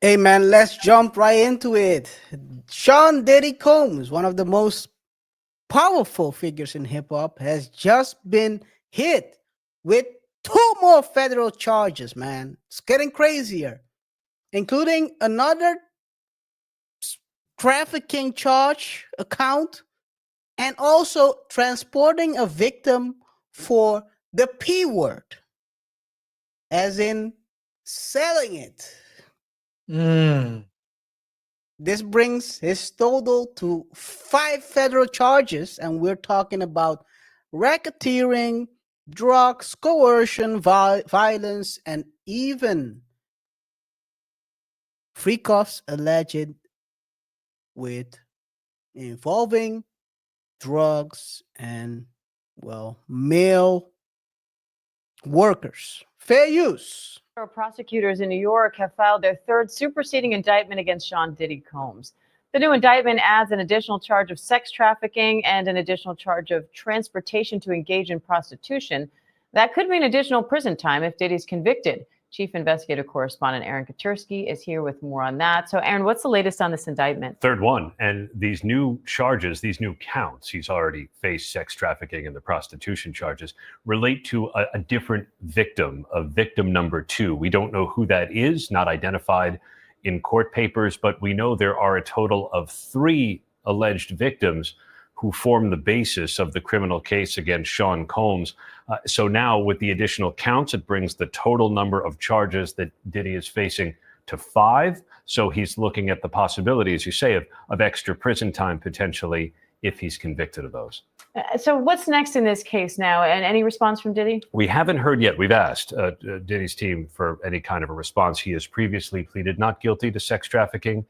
Hey man, let's jump right into it. Sean Diddy Combs, one of the most powerful figures in hip hop, has just been hit with two more federal charges, man. It's getting crazier, including another trafficking charge account and also transporting a victim for the P word, as in selling it. Mm. This brings his total to 5 federal charges, and we're talking about racketeering, drugs, coercion, violence, and even free cuffs alleged with involving drugs and, well, male workers. Fair use. Prosecutors in New York have filed their third superseding indictment against Sean Diddy Combs. The new indictment adds an additional charge of sex trafficking and an additional charge of transportation to engage in prostitution. That could mean additional prison time if Diddy's convicted. Chief investigative correspondent Aaron Katursky is here with more on that. So, Aaron, what's the latest on this indictment? Third one. And these new charges, these new counts, he's already faced sex trafficking and the prostitution charges, relate to a different victim, a victim number 2. We don't know who that is, not identified in court papers, but we know there are a total of 3 alleged victims who form the basis of the criminal case against Sean Combs. So now with the additional counts, it brings the total number of charges that Diddy is facing to 5. So he's looking at the possibility, as you say, of extra prison time potentially if he's convicted of those. So what's next in this case now? And any response from Diddy? We haven't heard yet. We've asked Diddy's team for any kind of a response. He has previously pleaded not guilty to sex trafficking,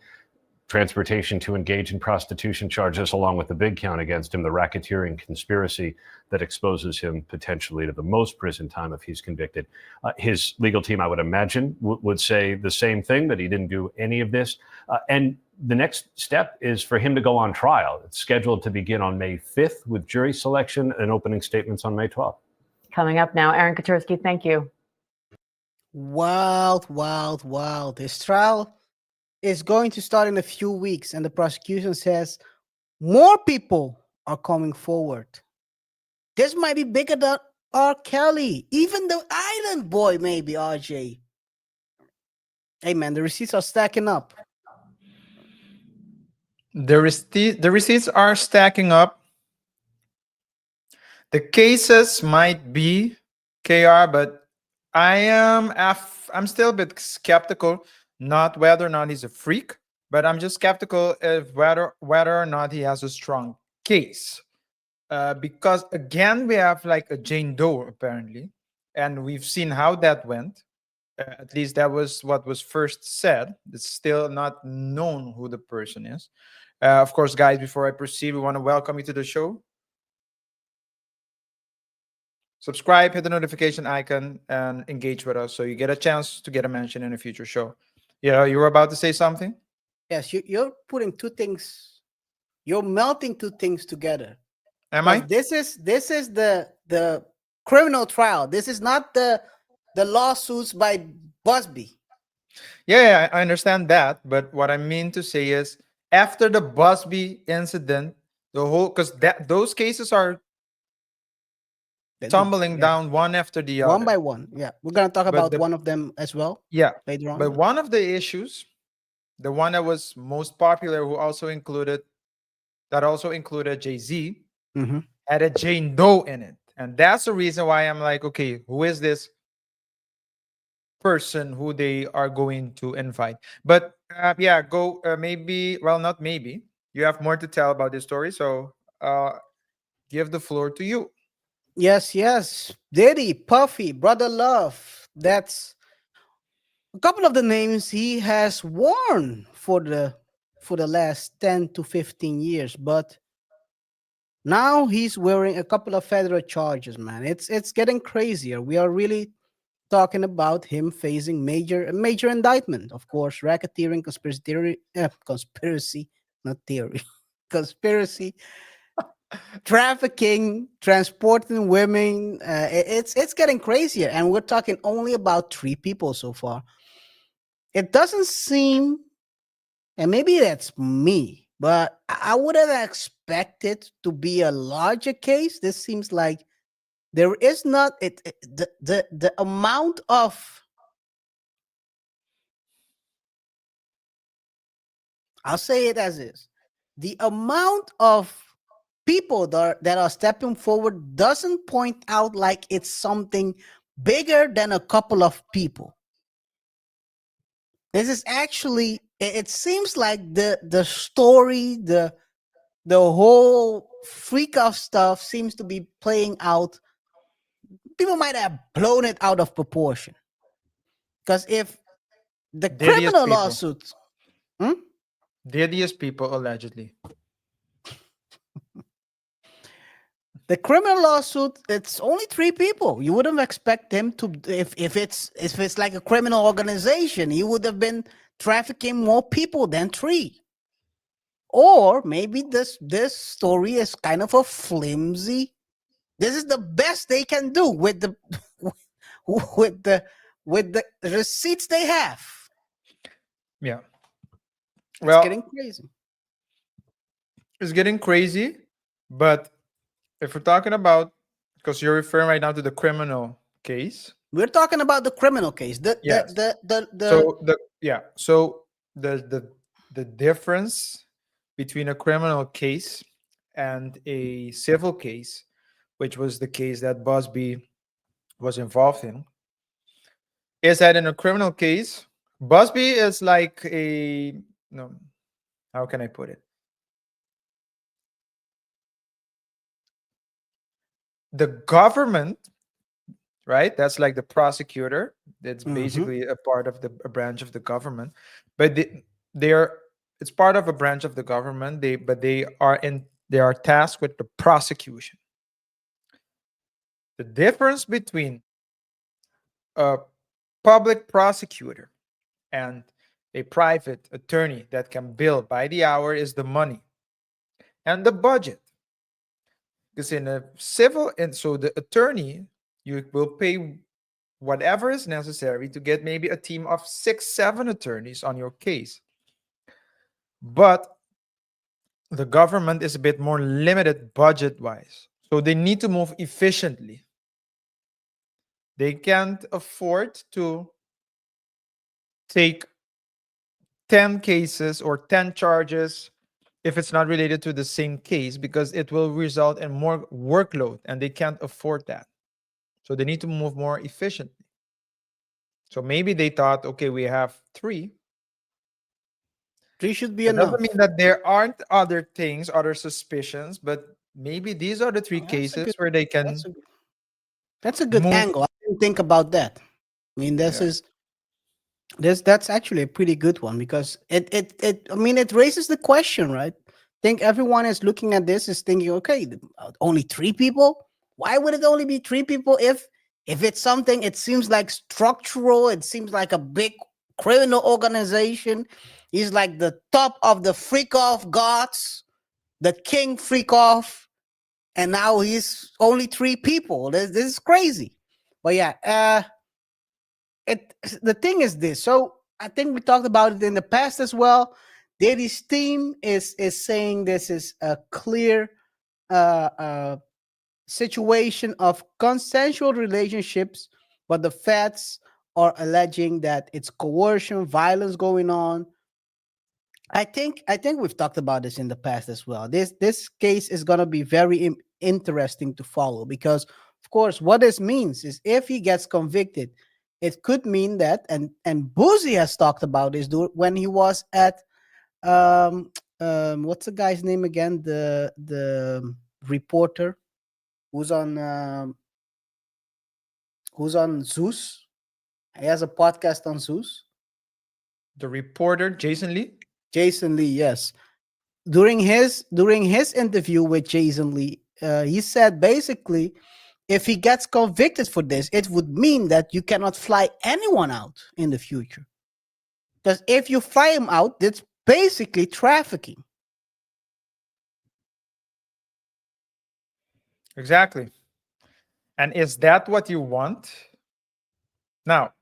transportation to engage in prostitution charges, along with the big count against him, the racketeering conspiracy that exposes him potentially to the most prison time if he's convicted. His legal team, I would imagine, would say the same thing, that he didn't do any of this. And the next step is for him to go on trial. It's scheduled to begin on May 5th with jury selection and opening statements on May 12th. Coming up now, Aaron Katursky, thank you. Wild. This trial is going to start in a few weeks, and the prosecution says more people are coming forward. This might be bigger than R. Kelly, even the Island Boy, maybe, RJ. Hey, man, the receipts are stacking up. The receipts are stacking up. The cases might be KR, but I'm still a bit skeptical. Not whether or not he's a freak, but I'm just skeptical of whether or not he has a strong case. Because again, we have like a Jane Doe apparently, and we've seen how that went. At least that was what was first said. It's still not known who the person is. Of course, guys, before I proceed, we want to welcome you to the show. Subscribe, hit the notification icon, and engage with us so you get a chance to get a mention in a future show. Yeah, you were about to say something? Yes, you're putting two things. You're melting two things together. Am I? This is the criminal trial. This is not the lawsuits by Busby. Yeah, I understand that. But what I mean to say is, after the Busby incident, the whole, because those cases are tumbling down one after the other. One by one. Yeah. We're going to talk about one of them as well. Yeah. Later on. But one of the issues, the one that was most popular, that also included Jay-Z, had a Jane Doe in it. And that's the reason why I'm like, okay, who is this person who they are going to invite? But maybe, well, not maybe. You have more to tell about this story. So give the floor to you. Yes. Diddy, Puffy, Brother Love. That's a couple of the names he has worn for the last 10 to 15 years, but now he's wearing a couple of federal charges, man. It's getting crazier. We are really talking about him facing major indictment. Of course, racketeering, conspiracy, not theory, conspiracy, trafficking, transporting women. It's getting crazier, and we're talking only about 3 people so far. it doesn't seem, and maybe that's me, but I would have expected to be a larger case. This seems like there is not the amount of, I'll say it as is, the amount of people that are stepping forward doesn't point out like it's something bigger than a couple of people. This is actually, it seems like the story, the whole freak of stuff seems to be playing out. People might have blown it out of proportion. Because if the Diddy's criminal people. lawsuits, hmm? Diddy's people allegedly. The criminal lawsuit, it's only three people. You wouldn't expect him to, if it's like a criminal organization, he would have been trafficking more people than three. Or maybe this story is kind of a flimsy. This is the best they can do with the with the with the receipts they have. Yeah. It's Well, getting crazy. it's getting crazy, but if we're talking about, because you're referring right now to the criminal case. We're talking about the criminal case. Yes. The So the difference between a criminal case and a civil case, which was the case that Busby was involved in, is that in a criminal case, Busby is like a, no, how can I put it? The government, right? That's like the prosecutor. That's Mhm. basically a part of a branch of the government, but they are, it's part of a branch of the government. They are tasked with the prosecution. The difference between a public prosecutor and a private attorney that can bill by the hour is the money and the budget. Because in a civil, and so the attorney, you will pay whatever is necessary to get maybe a team of 6 7 attorneys on your case. But the government is a bit more limited budget wise, so they need to move efficiently. They can't afford to take 10 cases or 10 charges if it's not related to the same case, because it will result in more workload and they can't afford that. So they need to move more efficiently. So maybe they thought, okay, we have three. Three should be That doesn't mean enough. that there aren't other things, other suspicions, but maybe these are the three Oh, that's a good. cases where they That's can a that's a good move. angle. I didn't think about that. I mean, Yeah, that's actually a pretty good one because it I mean it raises the question, right? I think everyone is looking at this is thinking, okay, only three people. Why would it only be three people if it's something? It seems like structural. It seems like a big criminal organization. He's like the top of the freak off gods, the king freak off, and now he's only three people. This is crazy. But yeah, it the thing is this. So I think we talked about it in the past as well. Diddy's team is saying this is a clear uh, uh, situation of consensual relationships, but the feds are alleging that it's coercion, violence going on. I think we've talked about this in the past as well. This case is going to be very interesting to follow because, of course, what this means is if he gets convicted, it could mean that, and Boozy has talked about this when he was at um what's the guy's name again? The reporter who's on Zeus. He has a podcast on Zeus. the reporter Jason Lee. Jason Lee, yes. During his interview with Jason Lee, he said basically, if he gets convicted for this, it would mean that you cannot fly anyone out in the future. Because if you fly him out, that's basically trafficking. Exactly. And is that what you want? Now,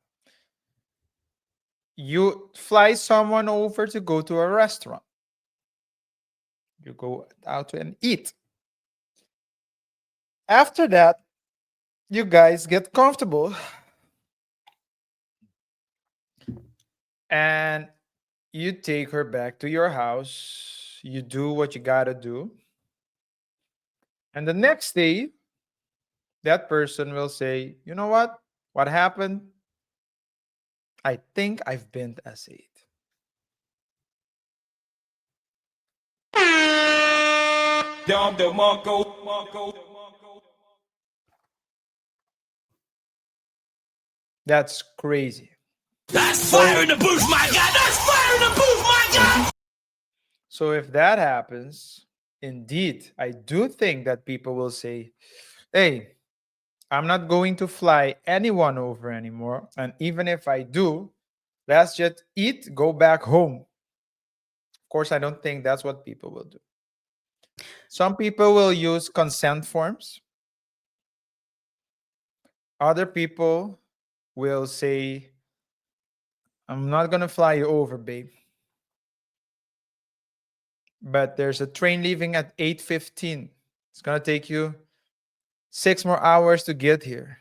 you fly someone over to go to a restaurant. You go out and eat. After that, you guys get comfortable and you take her back to your house. You do what you gotta do. And the next day, that person will say, you know what? What happened? I think I've been a Saint. That's crazy. That's fire in the booth, my guy. That's fire in the booth, my guy. So if that happens, indeed, I do think that people will say, hey, I'm not going to fly anyone over anymore. And even if I do, let's just eat, go back home. Of course, I don't think that's what people will do. Some people will use consent forms. Other people will say, I'm not going to fly you over, babe. But there's a train leaving at 8:15. It's going to take you 6 more hours to get here.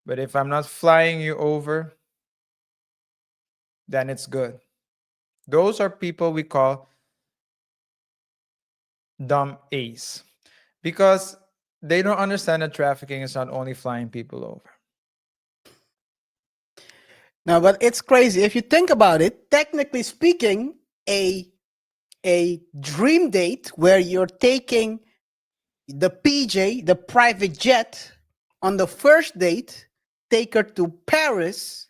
But if I'm not flying you over, then it's good. Those are people we call dumb A's because they don't understand that trafficking is not only flying people over. No, but it's crazy. If you think about it, technically speaking, a dream date where you're taking the PJ, the private jet, on the first date, take her to Paris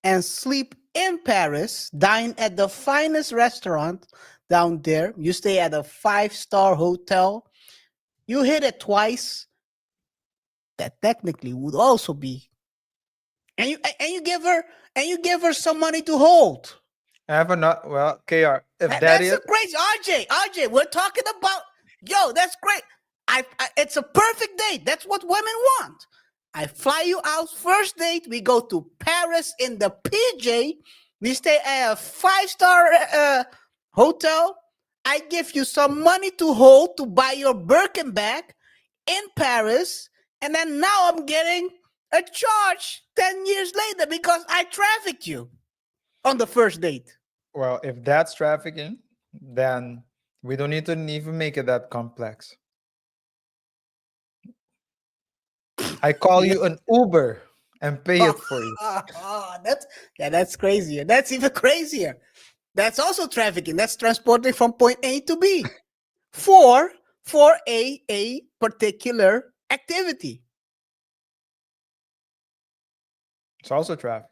and sleep in Paris, dine at the finest restaurant down there. You stay at a 5-star hotel. You hit it twice. That technically would also be, and you give her some money to hold. I have not. Well, KR, if That's is a great RJ. We're talking about that's great. It's a perfect date. That's what women want. I fly you out first date. We go to Paris in the PJ. We stay at a 5-star hotel. I give you some money to hold to buy your Birkin bag in Paris, and then now I'm getting a charge 10 years later because I trafficked you on the first date. well, if that's trafficking, then we don't need to even make it that complex. I call you an Uber and pay it for you. That's crazier. That's even crazier. That's also trafficking. That's transporting from point A to B for a particular activity. It's also trafficking.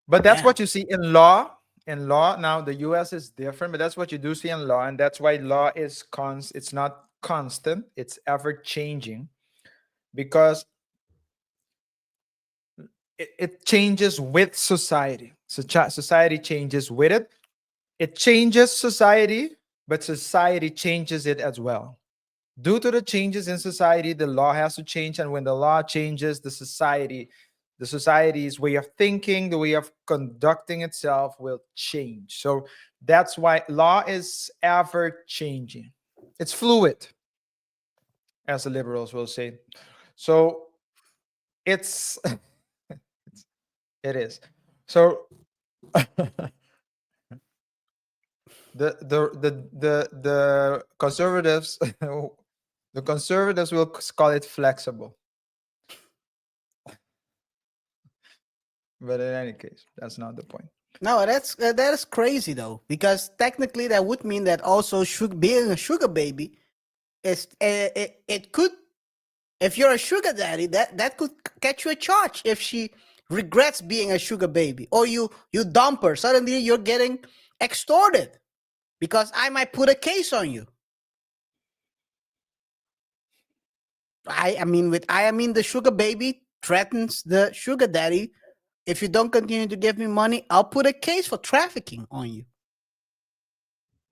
But that's what you see in law. In law, now the US is different, but that's what you do see in law, and that's why law is it's not constant, it's ever changing because it changes with society. So society changes with it. It changes society, but society changes it as well. Due to the changes in society, the law has to change, and when the law changes, the society's way of thinking, the way of conducting itself will change. So that's why law is ever changing. It's fluid, as the liberals will say. So it's it is. So the conservatives the conservatives will call it flexible. But in any case, that's not the point. No, that is crazy though, because technically that would mean that also being a sugar baby is it could, if you're a sugar daddy, that could catch you a charge if she regrets being a sugar baby, or you dump her. Suddenly you're getting extorted because I might put a case on you. I mean the sugar baby threatens the sugar daddy. If you don't continue to give me money, I'll put a case for trafficking on you.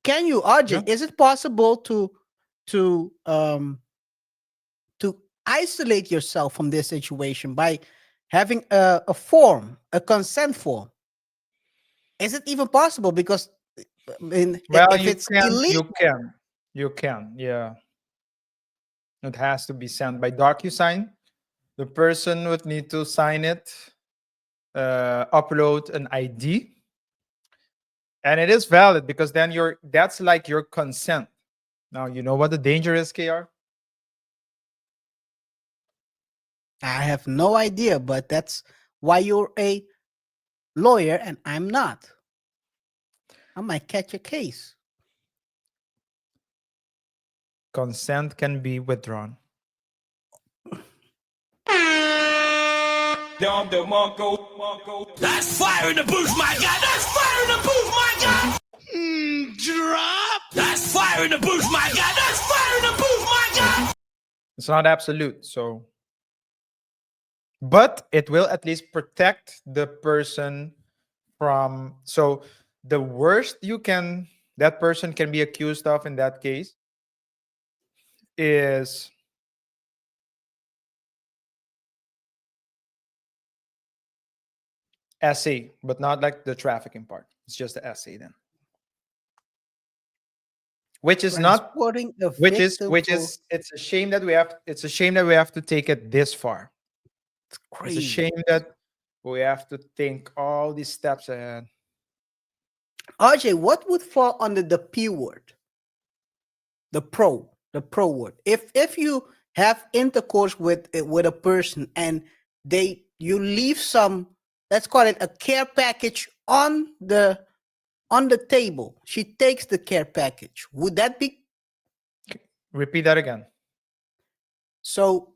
Can you, RJ? Yeah. Is it possible to isolate yourself from this situation by having a form, a consent form. Is it even possible? Because Well, if it's you illegal, can, yeah. It has to be sent by DocuSign. The person would need to sign it, upload an ID, and it is valid because then that's like your consent. Now you know what the danger is, KR. I have no idea, but that's why you're a lawyer and I'm not. I might catch a case. Consent can be withdrawn. That's fire in the booth, my guy. That's fire in the booth, my guy. Drop. That's fire in the booth, my guy. That's fire in the booth, my guy. It's not absolute, so, but it will at least protect the person from. So the worst that person can be accused of in that case is SA, but not like the trafficking part. It's just the SA then, which is not, Transporting a victim which for is it's a shame that we have to take it this far. It's a crazy. shame that we have to think all these steps ahead. RJ, what would fall under the P word? The pro word. If you have intercourse with a person and you leave some, let's call it a care package on the table. She takes the care package. Would that be? Repeat that again. So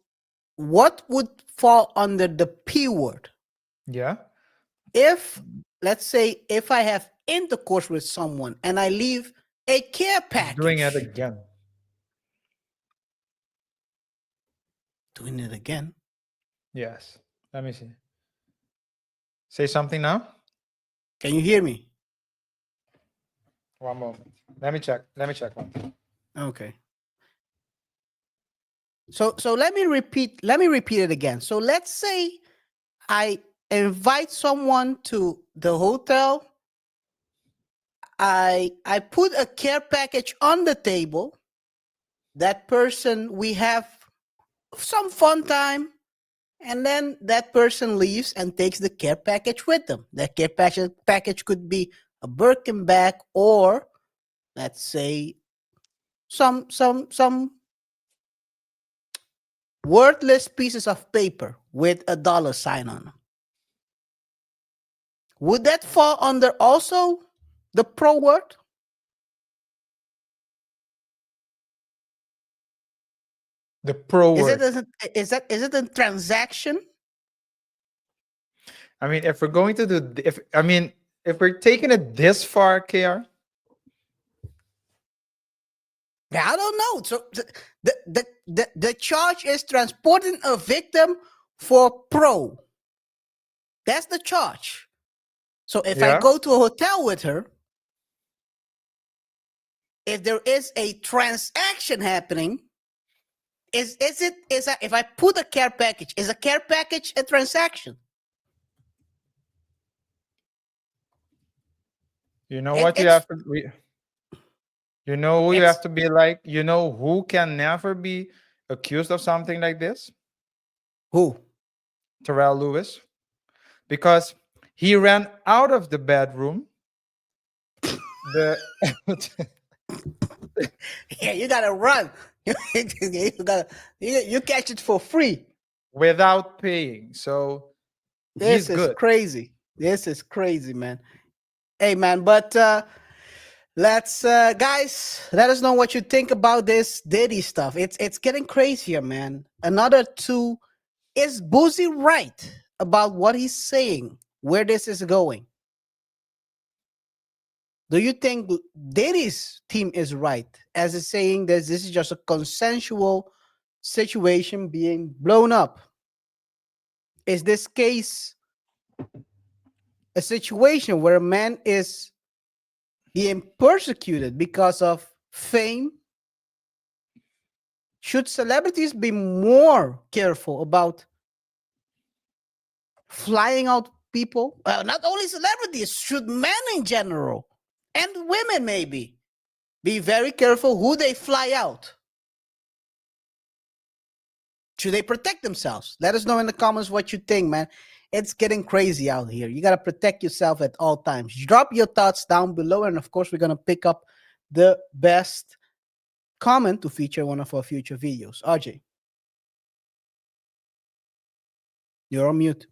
what would fall under the P word? Yeah. If, let's say, if I have intercourse with someone and I leave a care package. Doing it again. Doing it again. Yes. Let me see. Say something now. Can you hear me? One moment. Let me check. One. Okay. So let me repeat it again. So let's say I invite someone to the hotel. I put a care package on the table. That person, we have some fun time, and then that person leaves and takes the care package with them. That care package could be a Birkin bag, or let's say some worthless pieces of paper with a dollar sign on them. Would that fall under also the pro word? The pro word. Is it a transaction? I mean, if we're going to do, if we're taking it this far, KR. Yeah, I don't know. So the charge is transporting a victim for pro. That's the charge. So if I go to a hotel with her, if there is a transaction happening, is that if I put a care package, is a care package a transaction? You know what you have to be. You know who you have to be like? You know who can never be accused of something like this? Who? Terrell Lewis. Because he ran out of the bedroom. Yeah, you gotta run. you catch it for free without paying. So this is good. Crazy. This is crazy, man. Hey, man, but let's guys, let us know what you think about this Diddy stuff. It's getting crazier, man. Another two, is Boozy right about what he's saying, where this is going? Do you think Diddy's team is right as it's saying that this is just a consensual situation being blown up? Is this case a situation where a man is being persecuted because of fame? Should celebrities be more careful about flying out people. Not only celebrities, should men in general and women maybe be very careful who they fly out. Should they protect themselves? Let us know in the comments what you think, man. It's getting crazy out here. You got to protect yourself at all times. Drop your thoughts down below. And of course, we're going to pick up the best comment to feature one of our future videos. RJ, you're on mute.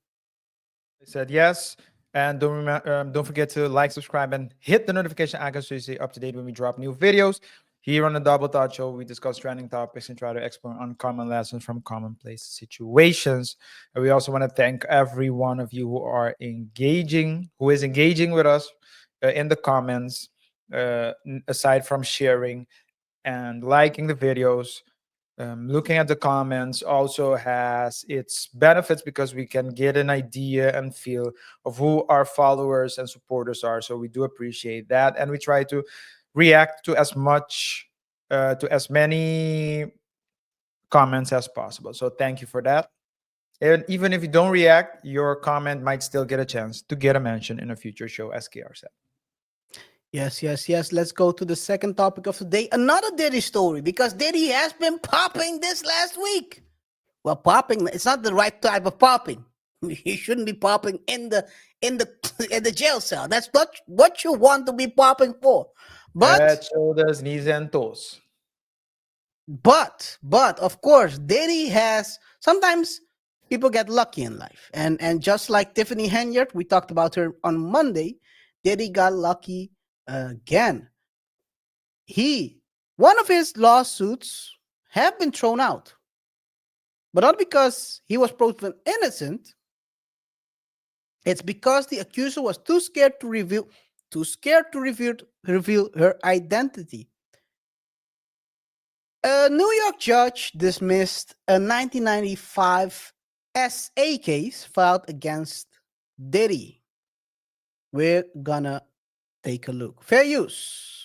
I said yes. And don't forget to like, subscribe, and hit the notification icon so you stay up to date when we drop new videos. Here on the Double Thought Show, we discuss trending topics and try to explore uncommon lessons from commonplace situations. And we also want to thank every one of you who is engaging with us in the comments, aside from sharing and liking the videos. Looking at the comments also has its benefits because we can get an idea and feel of who our followers and supporters are. So we do appreciate that, and we try to react to as many comments as possible. So thank you for that. And even if you don't react, your comment might still get a chance to get a mention in a future show, as KaiR said. Yes. Let's go to the second topic of the day. Another Diddy story, because Diddy has been popping this last week. Well, popping, it's not the right type of popping. He shouldn't be popping in the in the jail cell. That's not what you want to be popping for. But Head, shoulders, knees, and toes. but of course, Diddy has sometimes people get lucky in life. And just like Tiffany Henyard, we talked about her on Monday, Diddy got lucky again. One of his lawsuits have been thrown out, but not because he was proven innocent. It's because the accuser was too scared to reveal her identity. A New York judge dismissed a 1995 SA case filed against Diddy. We're gonna take a look. Fair use.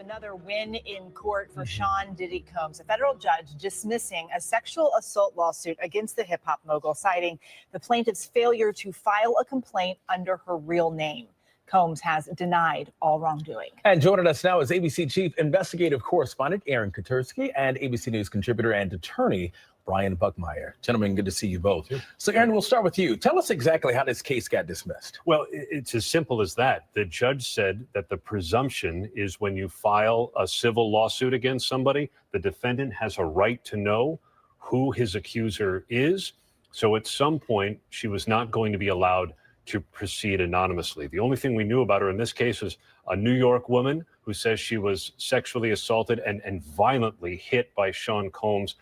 Another win in court for Sean Diddy Combs, a federal judge dismissing a sexual assault lawsuit against the hip hop mogul, citing the plaintiff's failure to file a complaint under her real name. Combs has denied all wrongdoing. And joining us now is ABC Chief Investigative Correspondent Aaron Katursky and ABC News contributor and attorney Brian Buckmeyer. Gentlemen, good to see you both. So, Aaron, we'll start with you. Tell us exactly how this case got dismissed. Well, it's as simple as that. The judge said that the presumption is when you file a civil lawsuit against somebody, the defendant has a right to know who his accuser is. So at some point, she was not going to be allowed to proceed anonymously. The only thing we knew about her in this case was a New York woman who says she was sexually assaulted and violently hit by Sean Combs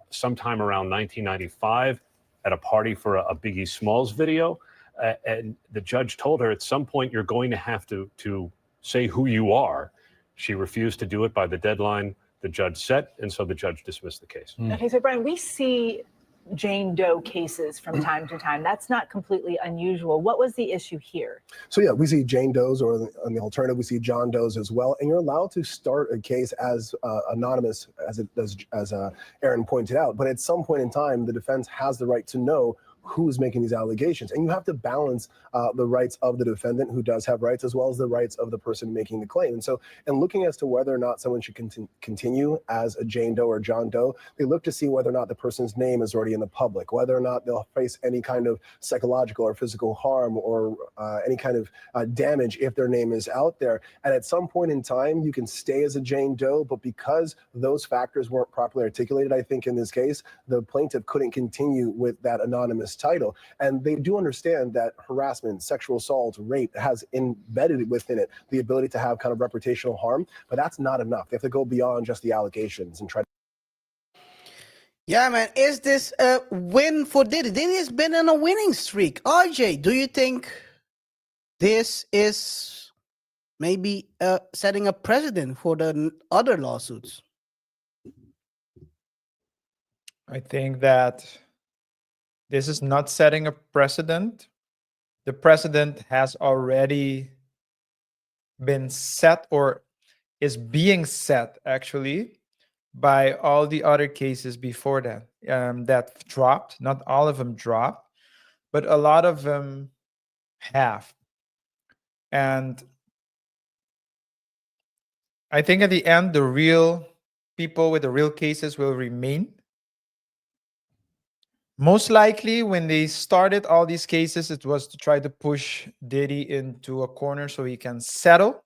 sometime around 1995 at a party for a Biggie Smalls video. And the judge told her at some point you're going to have to say who you are. She refused to do it by the deadline the judge set, and so the judge dismissed the case. Okay, so Brian, we see Jane Doe cases from time to time. That's not completely unusual. What was the issue here? So yeah, we see Jane Does, or on the alternative, we see John Does as well. And you're allowed to start a case as anonymous as it does, as Aaron pointed out. But at some point in time, the defense has the right to know who's making these allegations. And you have to balance the rights of the defendant, who does have rights, as well as the rights of the person making the claim. And so in looking as to whether or not someone should continue as a Jane Doe or John Doe, they look to see whether or not the person's name is already in the public, whether or not they'll face any kind of psychological or physical harm or any kind of damage if their name is out there. And at some point in time, you can stay as a Jane Doe, but because those factors weren't properly articulated, I think in this case, the plaintiff couldn't continue with that anonymous title. And they do understand that harassment, sexual assault, rape has embedded within it the ability to have kind of reputational harm, but that's not enough. They have to go beyond just the allegations and try to. Yeah, man. Is this a win for Diddy? Diddy has been on a winning streak. RJ, do you think this is maybe setting a precedent for the other lawsuits? I think that this is not setting a precedent. The precedent has already been set, or is being set actually, by all the other cases before that that dropped. Not all of them dropped, but a lot of them have. And I think at the end, the real people with the real cases will remain. Most likely, when they started all these cases, it was to try to push Diddy into a corner so he can settle.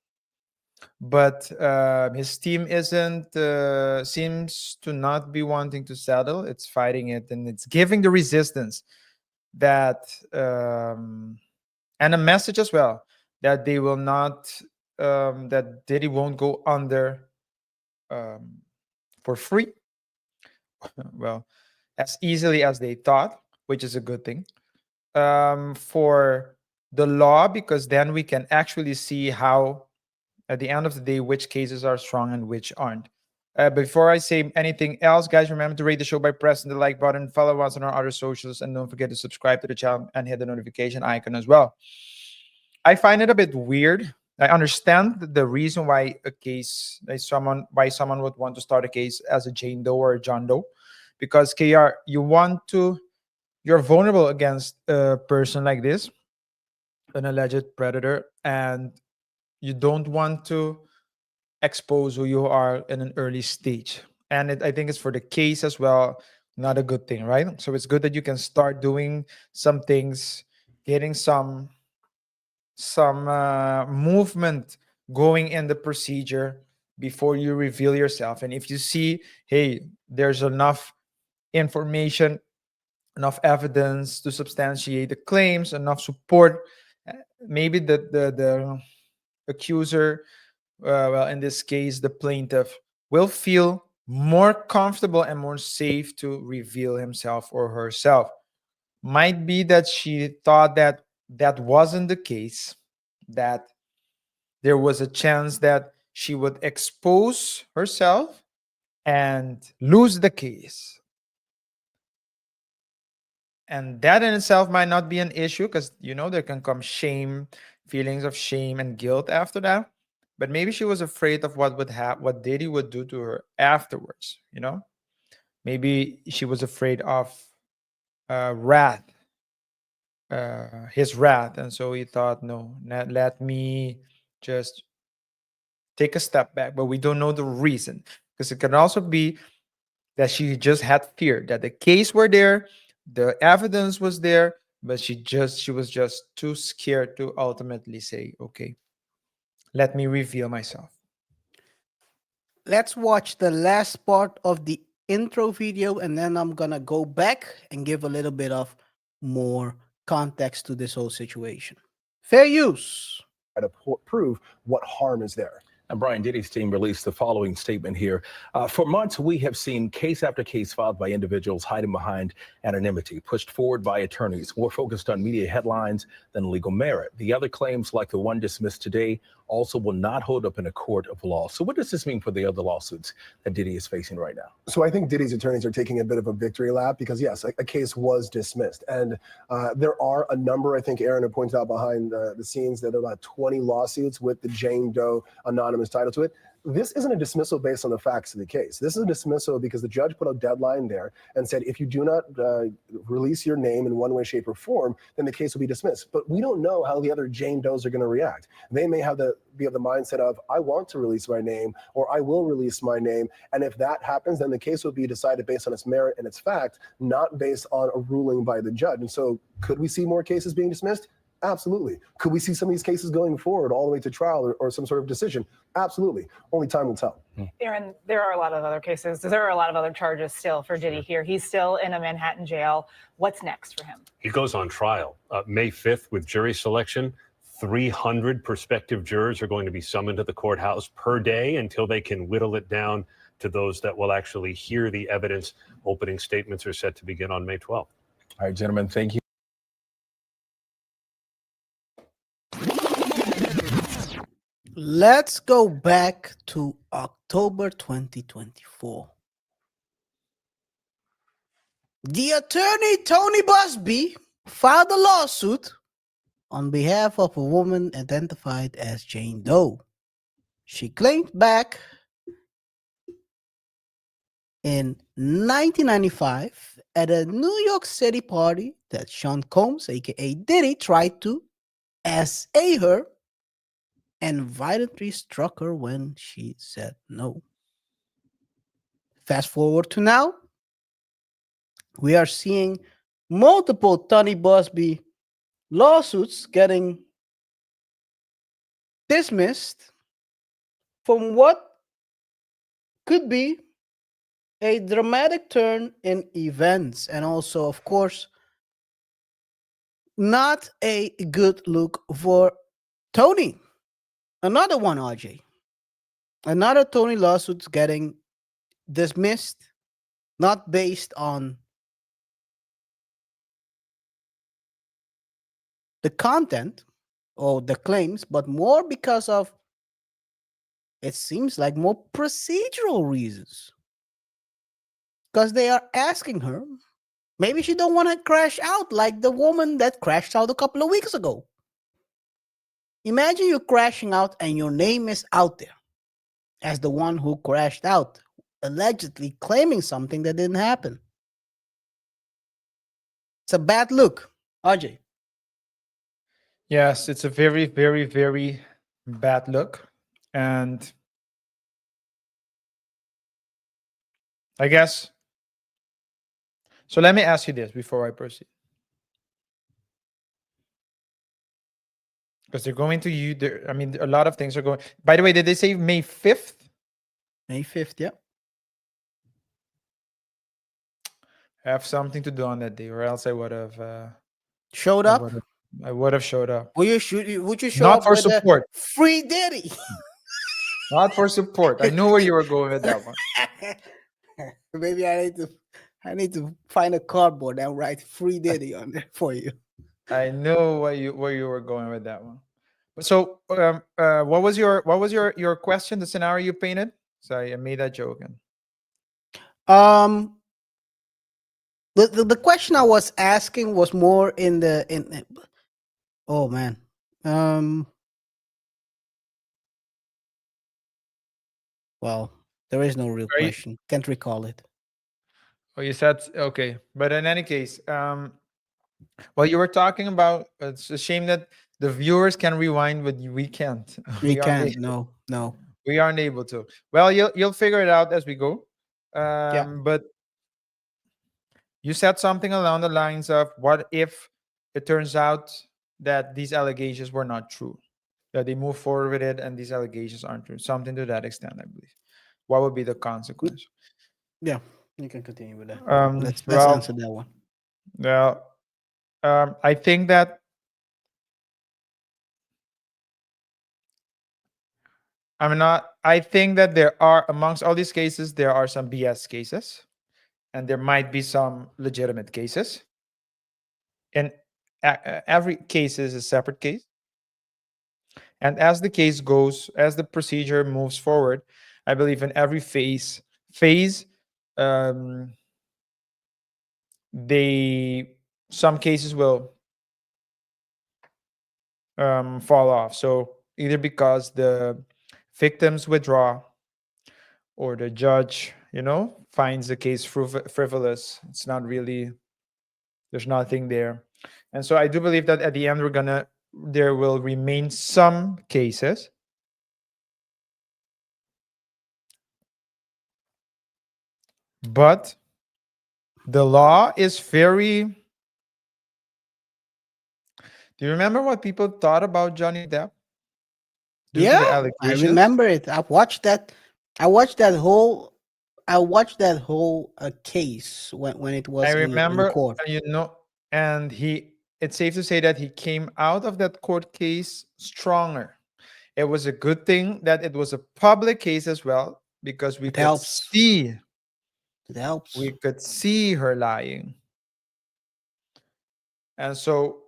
But his team isn't seems to not be wanting to settle. It's fighting it, and it's giving the resistance that and a message as well that they will not that Diddy won't go under for free. Well, as easily as they thought, which is a good thing for the law, because then we can actually see how at the end of the day which cases are strong and which aren't. Before I say anything else, guys, remember to rate the show by pressing the like button, follow us on our other socials, and don't forget to subscribe to the channel and hit the notification icon as well. I find it a bit weird. I understand the reason why someone would want to start a case as a Jane Doe or a John Doe, because KR, you're vulnerable against a person like this, an alleged predator, and you don't want to expose who you are in an early stage. And I think it's for the case as well, not a good thing, right? So it's good that you can start doing some things, getting some movement going in the procedure before you reveal yourself. And if you see, hey, there's enough information, enough evidence to substantiate the claims, enough support, maybe the accuser, well, in this case, the plaintiff, will feel more comfortable and more safe to reveal himself or herself. Might be that she thought that that wasn't the case, that there was a chance that she would expose herself and lose the case. And that in itself might not be an issue because, there can come shame, feelings of shame and guilt after that. But maybe she was afraid of what what Diddy would do to her afterwards. Maybe she was afraid of wrath, his wrath, and so he thought, no, let me just take a step back. But we don't know the reason, because it can also be that she just had fear that the case were there, the evidence was there, but she was just too scared to ultimately say, okay, let me reveal myself. Let's watch the last part of the intro video, and then I'm gonna go back and give a little bit of more context to this whole situation. Fair use. To prove what harm is there. And Brian, Diddy's team released the following statement here. For months, we have seen case after case filed by individuals hiding behind anonymity, pushed forward by attorneys, more focused on media headlines than legal merit. The other claims, like the one dismissed today, also will not hold up in a court of law. So what does this mean for the other lawsuits that Diddy is facing right now? So I think Diddy's attorneys are taking a bit of a victory lap because, yes, a case was dismissed. And there are a number, I think Aaron had pointed out behind the scenes, that there are about 20 lawsuits with the Jane Doe anonymous title to it. This isn't a dismissal based on the facts of the case. This is a dismissal because the judge put a deadline there and said, if you do not release your name in one way, shape, or form, then the case will be dismissed. But we don't know how the other Jane Does are going to react. They may be of the mindset of, I want to release my name, or I will release my name. And if that happens, then the case will be decided based on its merit and its fact, not based on a ruling by the judge. And so could we see more cases being dismissed? Absolutely. Could we see some of these cases going forward all the way to trial or some sort of decision? Absolutely. Only time will tell. Aaron, there are a lot of other cases. There are a lot of other charges still for Diddy here. He's still in a Manhattan jail. What's next for him? He goes on trial May 5th with jury selection. 300 prospective jurors are going to be summoned to the courthouse per day until they can whittle it down to those that will actually hear the evidence. Opening statements are set to begin on May 12th. All right, gentlemen, thank you. Let's go back to October 2024. The attorney Tony Busby filed a lawsuit on behalf of a woman identified as Jane Doe. She claimed back in 1995 at a New York City party that Sean Combs, aka Diddy, tried to SA her and violently struck her when she said no. Fast forward to now, we are seeing multiple Tony Busby lawsuits getting dismissed from what could be a dramatic turn in events, and also, of course, not a good look for Tony. Another one, RJ. Another Tony lawsuit's getting dismissed, not based on the content or the claims, but more because of, it seems like, more procedural reasons. Because they are asking her, maybe she don't want to crash out like the woman that crashed out a couple of weeks ago. Imagine you crashing out and your name is out there as the one who crashed out, allegedly claiming something that didn't happen. It's a bad look, RJ. Yes, it's a very, very, very bad look. And I guess, so let me ask you this before I proceed. Because they're going to you, I mean, a lot of things are going. By the way, did they say May 5th? May 5th, yeah. I have something to do on that day, or else I would have Showed I up? would have, I would have showed up. Would you show Not up for with support. a free Diddy? Not for support. I know where you were going with that one. Maybe I need to find a cardboard and write free Diddy on there for you. I know where you were going with that one. So, what was your question? The scenario you painted? Sorry, I made that joke. Um, the question I was asking was more in the oh man. Well, there is no real Are you- question. Can't recall it. Oh, you said okay, but in any case, well, you were talking about. It's a shame that the viewers can rewind, but we can't. We aren't can't. able- No. We aren't able to. Well, you'll figure it out as we go. Yeah. But you said something along the lines of, what if it turns out that these allegations were not true, that they move forward with it and these allegations aren't true, something to that extent, I believe. What would be the consequence? Yeah. You can continue with that. Let's Well, answer that one. well, I think that I think that there are, amongst all these cases, there are some BS cases, and there might be some legitimate cases. And every case is a separate case. And as the case goes, as the procedure moves forward, I believe in every phase, um, some cases will fall off. So either because the victims withdraw, or the judge, finds the case frivolous. It's not really, there's nothing there. And so I do believe that at the end there will remain some cases but the law is very. Do you remember what people thought about Johnny Depp due to the Yeah, I allegations? remember it. I watched that. I watched that whole. Case when it was I in remember, court. and it's safe to say that he came out of that court case stronger. It was a good thing that it was a public case as well, because It helps. see It helps. we could see her lying. And so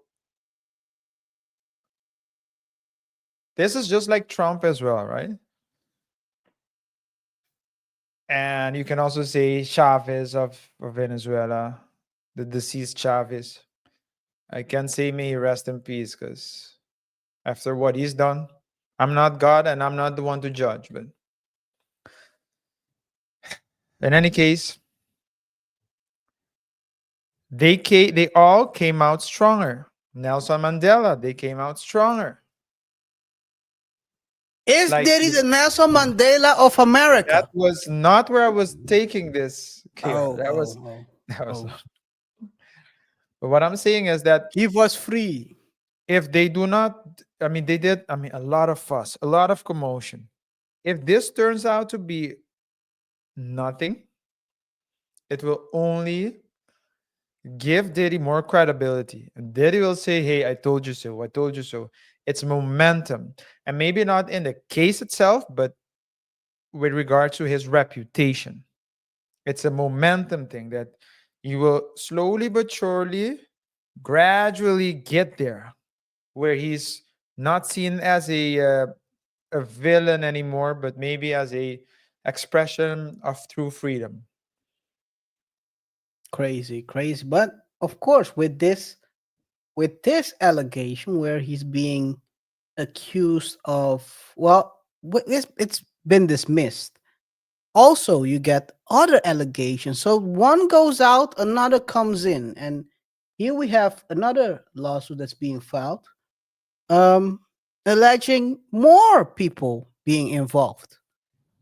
this is just like Trump as well, right? And you can also say Chavez of Venezuela, the deceased Chavez. I can say may he rest in peace, because after what he's done, I'm not God and I'm not the one to judge. But in any case, they all came out stronger. Nelson Mandela, they came out stronger. Is Like Diddy the Nelson Mandela of that America? was not where I was taking this. KaiR. Oh, That was oh, oh, that was. oh. But what I'm saying is that He was free. if they do not, I mean, they did. I mean, a lot of fuss, a lot of commotion. If this turns out to be nothing, it will only give Diddy more credibility. And Diddy will say, hey, I told you so. I told you so. It's momentum. And maybe not in the case itself, but with regard to his reputation. It's a momentum thing that you will slowly but surely, gradually get there where he's not seen as a villain anymore, but maybe as a expression of true freedom. Crazy, crazy. But of course, with this allegation where he's being accused of, well, it's been dismissed. Also, you get other allegations. So one goes out, another comes in, and here we have another lawsuit that's being filed, um, alleging more people being involved.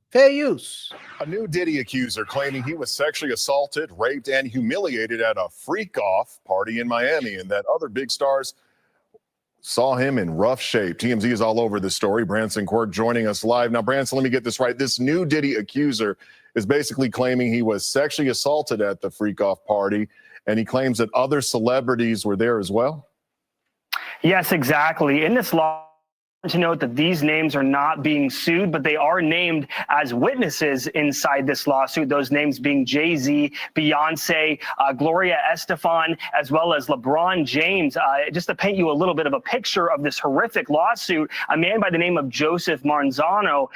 Fair use. A new Diddy accuser claiming he was sexually assaulted, raped, and humiliated at a freak off party in Miami, and that other big stars saw him in rough shape. TMZ is all over this story. Branson Quirk joining us live. Now, Branson, let me get this right. This new Diddy accuser is basically claiming he was sexually assaulted at the freak off party, and he claims that other celebrities were there as well. Yes, exactly. In this law, to note that these names are not being sued, but they are named as witnesses inside this lawsuit. Those names being Jay-Z, Beyonce, Gloria Estefan, as well as LeBron James. Just to paint you a little bit of a picture of this horrific lawsuit, a man by the name of Joseph Marzano,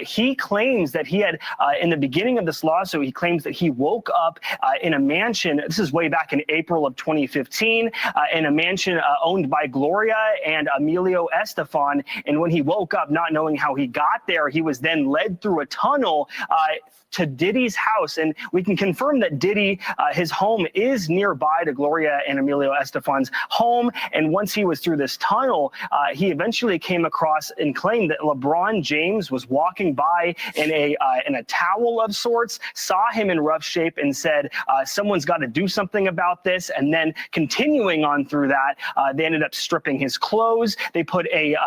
he claims that he had, in the beginning of this lawsuit, he claims that he woke up in a mansion. This is way back in April of 2015, in a mansion owned by Gloria and Emilio Estefan. And when he woke up, not knowing how he got there, he was then led through a tunnel to Diddy's house. And we can confirm that Diddy, his home is nearby to Gloria and Emilio Estefan's home. And once he was through this tunnel, he eventually came across and claimed that LeBron James was walking by in a towel of sorts, saw him in rough shape and said, someone's got to do something about this. And then continuing on through that, they ended up stripping his clothes. They put a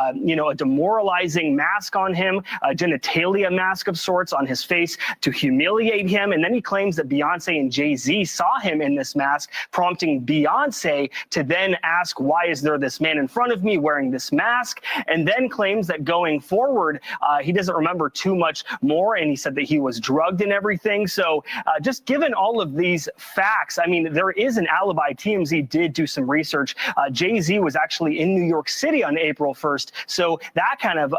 demoralizing mask on him, a genitalia mask of sorts on his face to humiliate him. And then he claims that Beyonce and Jay-Z saw him in this mask, prompting Beyonce to then ask, why is there this man in front of me wearing this mask? And then claims that going forward, he doesn't remember too much more. And he said that he was drugged and everything. So just given all of these facts, I mean, there is an alibi. TMZ did do some research. Jay-Z was actually in New York City on April 1st. So that kind of,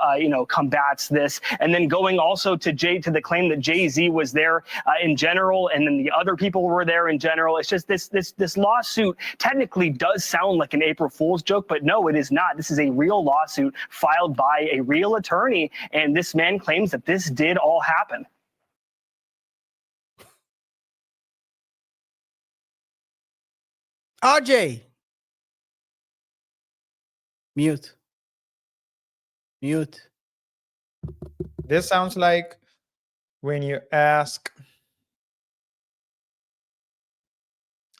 combats this. And then going also to the claim that Jay-Z was there in general, and then the other people were there in general. It's just this lawsuit technically does sound like an April Fool's joke, but no, it is not. This is a real lawsuit filed by a real attorney, and this man claims that this did all happen. RJ. Mute. This sounds like when you ask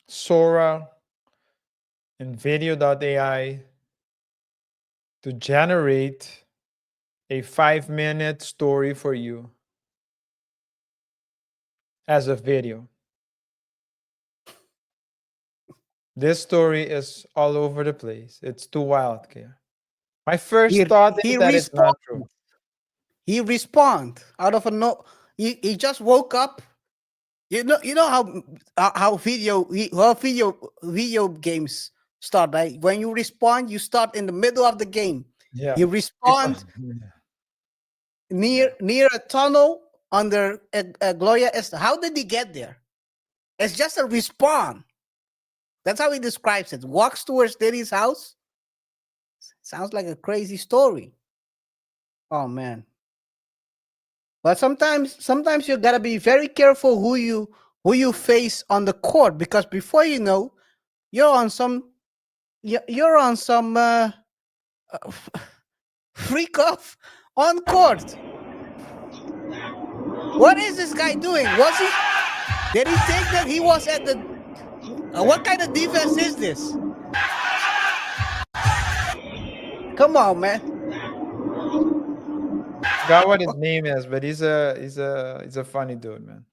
Sora and video.ai to generate a 5-minute story for you as a video. This story is all over the place. It's too wild, KaiR. My first thought is that it's not true. He respond out of a no. He just woke up. You know how video games start, right? When you respond, you start in the middle of the game. Yeah. You respond near a tunnel under a Gloria Estefan. How did he get there? It's just a respawn. That's how he describes it. Walks towards Diddy's house. Sounds like a crazy story. Oh man. But sometimes you gotta be very careful who you face on the court, because before you know, you're on some you're on some freak off on court. What is this guy doing? Was he? Did he think that he was at the? What kind of defense is this? Come on, man. Forgot what his name is, but he's a funny dude, man.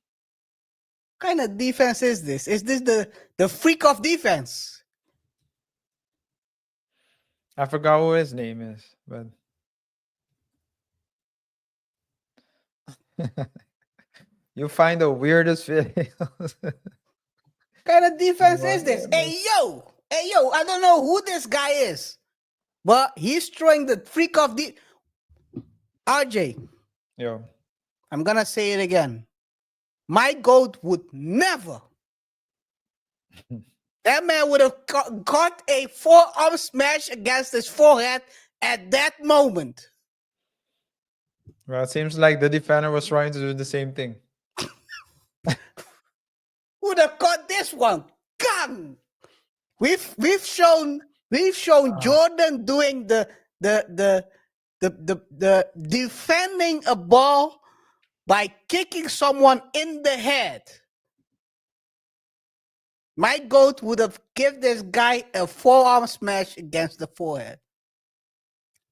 What kind of defense is this? Is this the freak off defense? I forgot what his name is, but you'll find the weirdest videos. Kind of defense is this? Hey yo, I don't know who this guy is, but he's throwing the freak off the RJ. Yo, I'm gonna say it again. My goat would never. That man would have got a forearm smash against his forehead at that moment. well, it seems like the defender was trying to do the same thing. Would have caught this one. Gun. We've shown Jordan doing the defending a ball by kicking someone in the head. My goat would have given this guy a forearm smash against the forehead.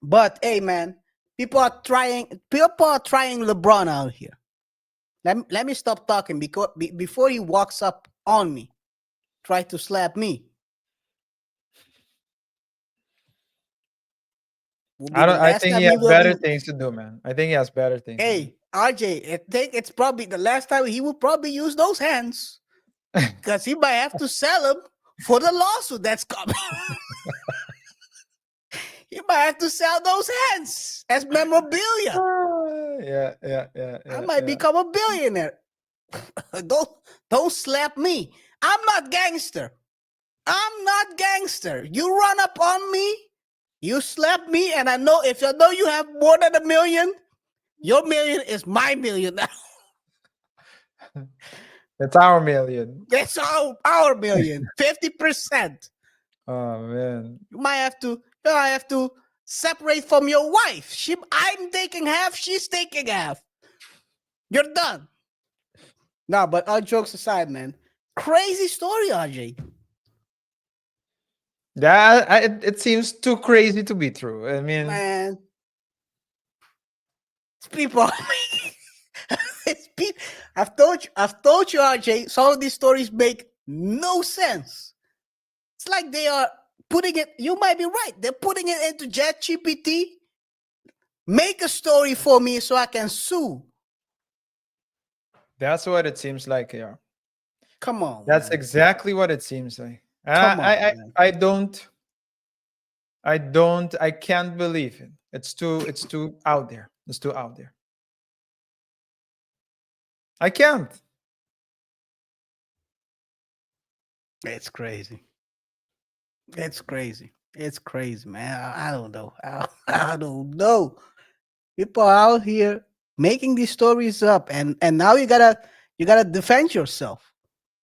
But hey, man, people are trying LeBron out here. Let me stop talking because before he walks up on me, try to slap me. I think he has better things to do, man. I think he has better things. Hey, RJ, I think it's probably the last time he will probably use those hands. Because he might have to sell them for the lawsuit that's coming. He might have to sell those hands as memorabilia. I might become a billionaire. Don't slap me. I'm not gangster. You run up on me, you slap me, and I know if you know you have more than $1 million, your million is my million now. It's our million. That's our million. 50%. Oh man. You might have to separate from your wife. I'm taking half, she's taking half. You're done. No, but all jokes aside, man. Crazy story, RJ. Yeah, it seems too crazy to be true. I mean, Man. It's people. I've told you, RJ, some of these stories make no sense. It's like they are putting it, you might be right. They're putting it into ChatGPT. Make a story for me so I can sue. that's what it seems like, yeah. Come on. That's man. exactly what it seems like. I can't believe it. It's too out there. It's too out there. I can't. It's crazy. It's crazy. It's crazy, man. I don't know. I don't know. People are out here making these stories up, and now you gotta defend yourself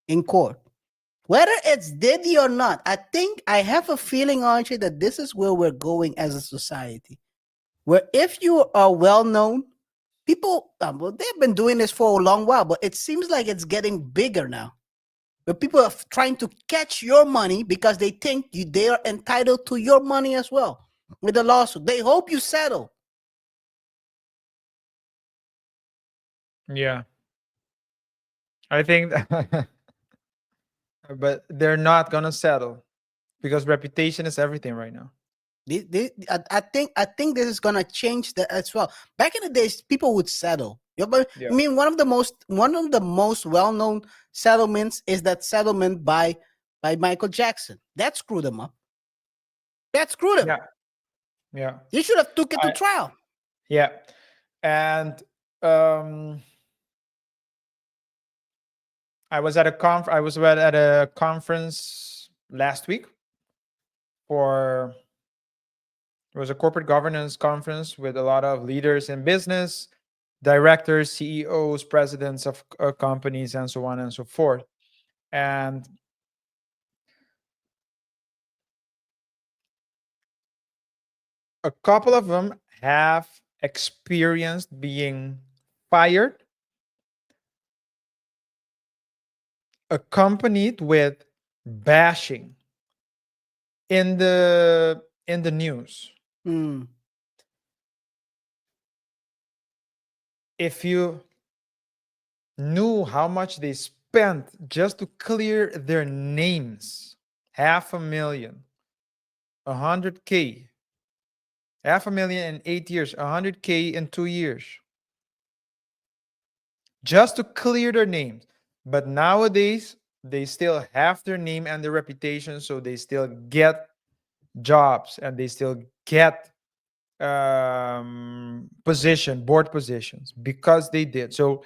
in court. Whether it's Diddy or not, I have a feeling, Archie, that this is where we're going as a society. Where if you are well known, people, they've been doing this for a long while, but it seems like it's getting bigger now. Where people are trying to catch your money because they think they are entitled to your money as well with the lawsuit. They hope you settle. Yeah. I think but they're not gonna settle because reputation is everything right now. I think this is gonna change that as well. Back in the days, people would settle. But Yeah. I mean, one of the most well-known settlements is that settlement by Michael Jackson. That screwed him up. That screwed him. Yeah. Yeah. He should have took it to trial. Yeah. And I was at a conference last week for it was a corporate governance conference with a lot of leaders in business, directors, CEOs, presidents of companies, and so on and so forth. And a couple of them have experienced being fired, accompanied with bashing in the news. Hmm. If you knew how much they spent just to clear their names, 500,000, 100K, 500,000 in 8 years, 100K in 2 years, just to clear their names. But nowadays, they still have their name and their reputation, so they still get jobs and they still get board positions because they did. So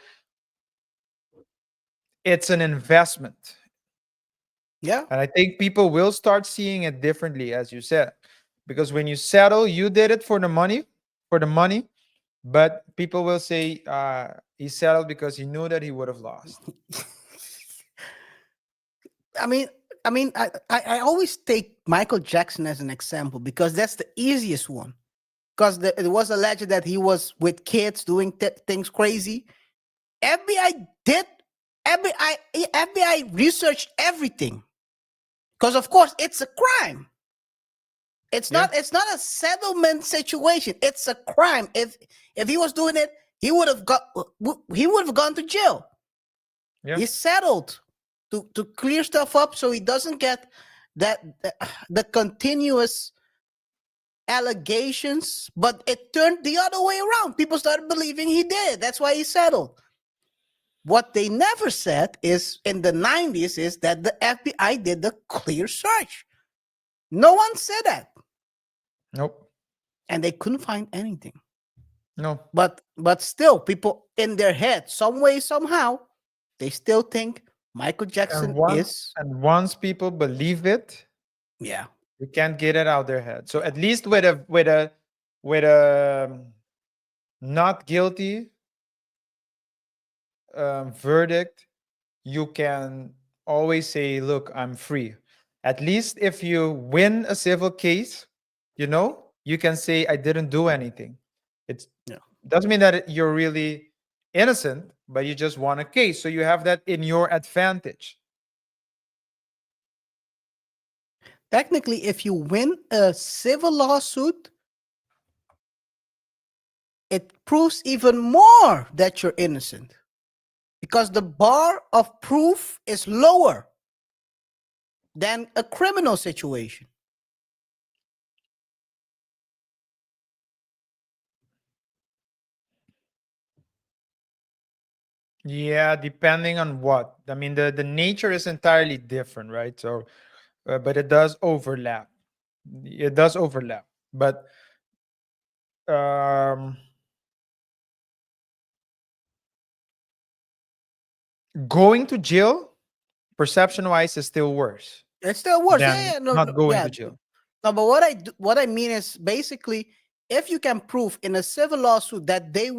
it's an investment. Yeah. And I think people will start seeing it differently, as you said, because when you settle, you did it for the money, but people will say he settled because he knew that he would have lost. I mean, I always take Michael Jackson as an example because that's the easiest one. Because it was alleged that he was with kids doing things crazy. FBI did. FBI researched everything. Because of course it's a crime. It's Yeah. not. It's not a settlement situation. It's a crime. If he was doing it, he would have gone to jail. Yeah. He settled to clear stuff up so he doesn't get the continuous allegations, but it turned the other way around. People started believing he did. That's why he settled. What they never said is in the 90s is that the FBI did the clear search. No one said that. Nope. And they couldn't find anything. No. But still, people in their head, some way, somehow, they still think Michael Jackson is. And once people believe it, Yeah. you can't get it out their head. So at least with a not guilty verdict, you can always say, "Look, I'm free." At least if you win a civil case, you can say, "I didn't do anything." It Yeah. doesn't mean that you're really innocent, but you just won a case, so you have that in your advantage. Technically, if you win a civil lawsuit, it proves even more that you're innocent because the bar of proof is lower than a criminal situation. Yeah, depending on what. I mean, the nature is entirely different, right? So, but it does overlap. It does overlap. But going to jail, perception-wise, is still worse It's still worse. than No, not going yeah. to jail. No, but what I mean is basically, if you can prove in a civil lawsuit that they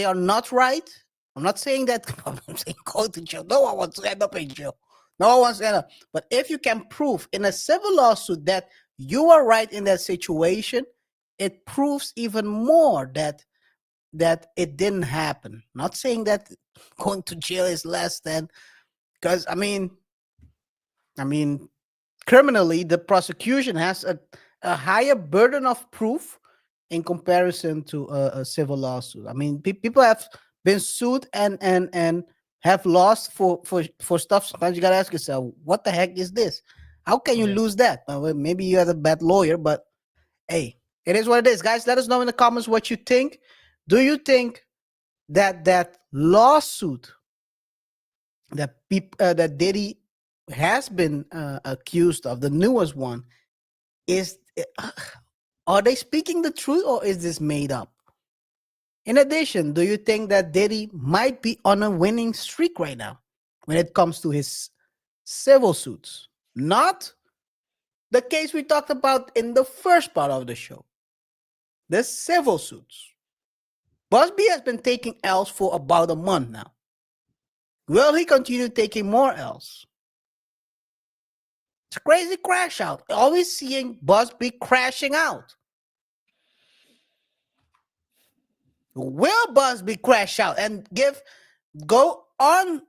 are not right. I'm not saying that. I'm saying go to jail. No one wants to end up in jail. No one wants to end up. But if you can prove in a civil lawsuit that you are right in that situation, it proves even more that it didn't happen. Not saying that going to jail is less than, because I mean, criminally, the prosecution has a higher burden of proof in comparison to a civil lawsuit. I mean, people have been sued and have lost for stuff. Sometimes you gotta ask yourself, what the heck is this? How can you lose that? Well, maybe you have a bad lawyer, but hey, it is what it is. Guys, let us know in the comments what you think. Do you think that lawsuit that that Diddy has been accused of, the newest one, is are they speaking the truth or is this made up? In addition, do you think that Diddy might be on a winning streak right now when it comes to his civil suits? Not the case we talked about in the first part of the show, the civil suits. Busby has been taking L's for about a month now. Will he continue taking more L's? It's a crazy crash out. Always seeing Busby crashing out. Will Busby crash out and go on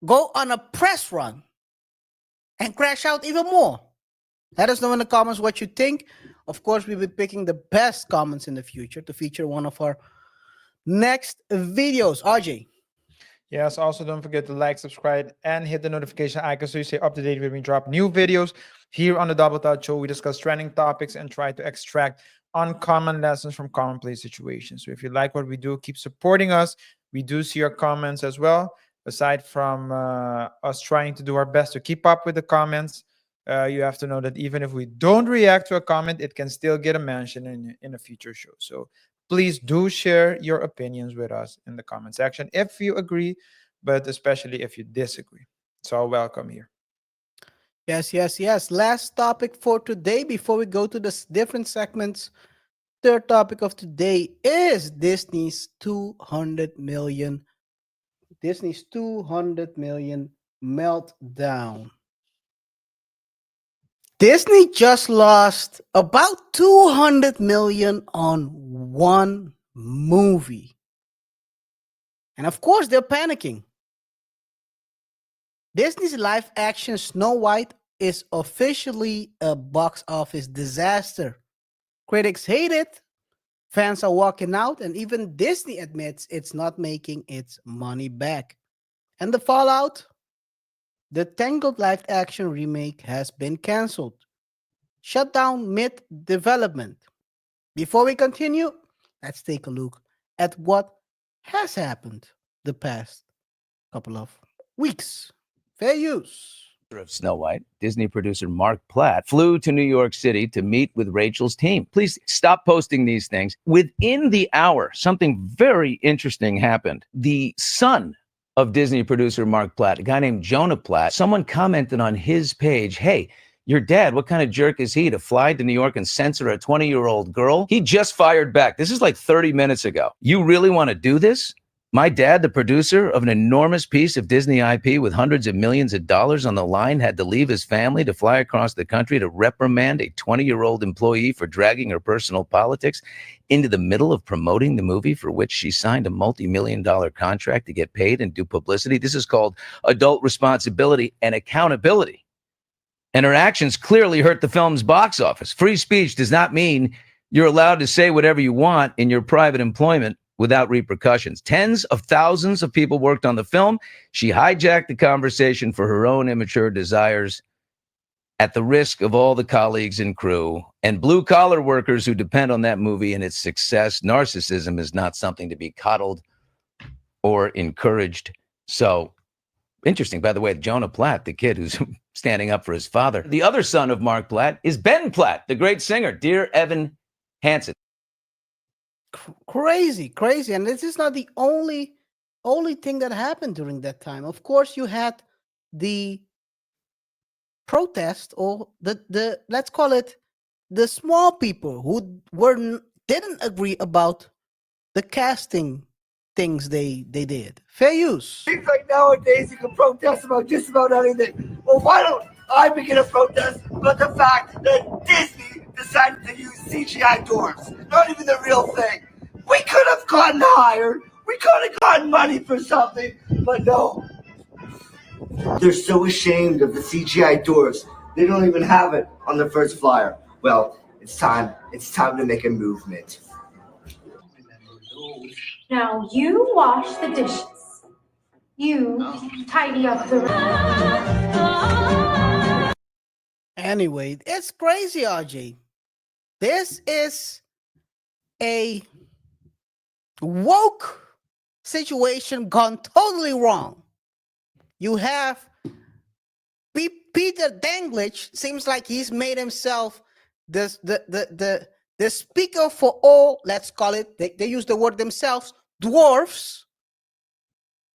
go on a press run and crash out even more? Let us know in the comments what you think. Of course, we'll be picking the best comments in the future to feature one of our next videos. RJ. Yes, also don't forget to like, subscribe, and hit the notification icon so you stay up to date when we drop new videos. Here on the Double Touch Show, we discuss trending topics and try to extract uncommon lessons from commonplace situations. So if you like what we do, keep supporting us. We do see your comments as well. Aside from us trying to do our best to keep up with the comments, you have to know that even if we don't react to a comment, it can still get a mention in a future show. So please do share your opinions with us in the comment section if you agree, but especially if you disagree. So welcome here. Yes. Last topic for today before we go to the different segments. Third topic of today is Disney's 200 million meltdown. Disney just lost about 200 million on one movie. And of course, they're panicking. Disney's live action Snow White is officially a box office disaster. Critics hate it, fans are walking out, and even Disney admits it's not making its money back. And the fallout? The Tangled live action remake has been cancelled, shut down mid development. Before we continue, let's take a look at what has happened the past couple of weeks. Fair use. Of Snow White, Disney producer Mark Platt flew to New York City to meet with Rachel's team. Please stop posting these things. Within the hour, something very interesting happened. The son of Disney producer Mark Platt, a guy named Jonah Platt, someone commented on his page, "Hey, your dad, what kind of jerk is he to fly to New York and censor a 20-year-old girl?" He just fired back. This is like 30 minutes ago. You really want to do this? My dad, the producer of an enormous piece of Disney IP with hundreds of millions of dollars on the line, had to leave his family to fly across the country to reprimand a 20-year-old employee for dragging her personal politics into the middle of promoting the movie for which she signed a multi-million-dollar contract to get paid and do publicity. This is called adult responsibility and accountability. And her actions clearly hurt the film's box office. Free speech does not mean you're allowed to say whatever you want in your private employment without repercussions. Tens of thousands of people worked on the film. She hijacked the conversation for her own immature desires at the risk of all the colleagues and crew and blue-collar workers who depend on that movie and its success. Narcissism is not something to be coddled or encouraged. So, interesting, by the way, Jonah Platt, the kid who's standing up for his father. The other son of Mark Platt is Ben Platt, the great singer, Dear Evan Hansen. Crazy. And this is not the only thing that happened during that time. Of course, you had the protest, or the let's call it the small people who didn't agree about the casting things they did. Fair use. Seems like nowadays you can protest about just about anything. Well, why don't I begin a protest about the fact that Disney decided to use CGI dwarfs? Not even the real thing. We could have gotten hired. We could have gotten money for something, but no. They're so ashamed of the CGI dwarfs. They don't even have it on the first flyer. Well, it's time. It's time to make a movement. Now you wash the dishes. You tidy up the room. Anyway, it's crazy, RJ. This is a woke situation gone totally wrong. You have Peter Dinklage, seems like he's made himself the speaker for all, let's call it, they use the word themselves, dwarfs.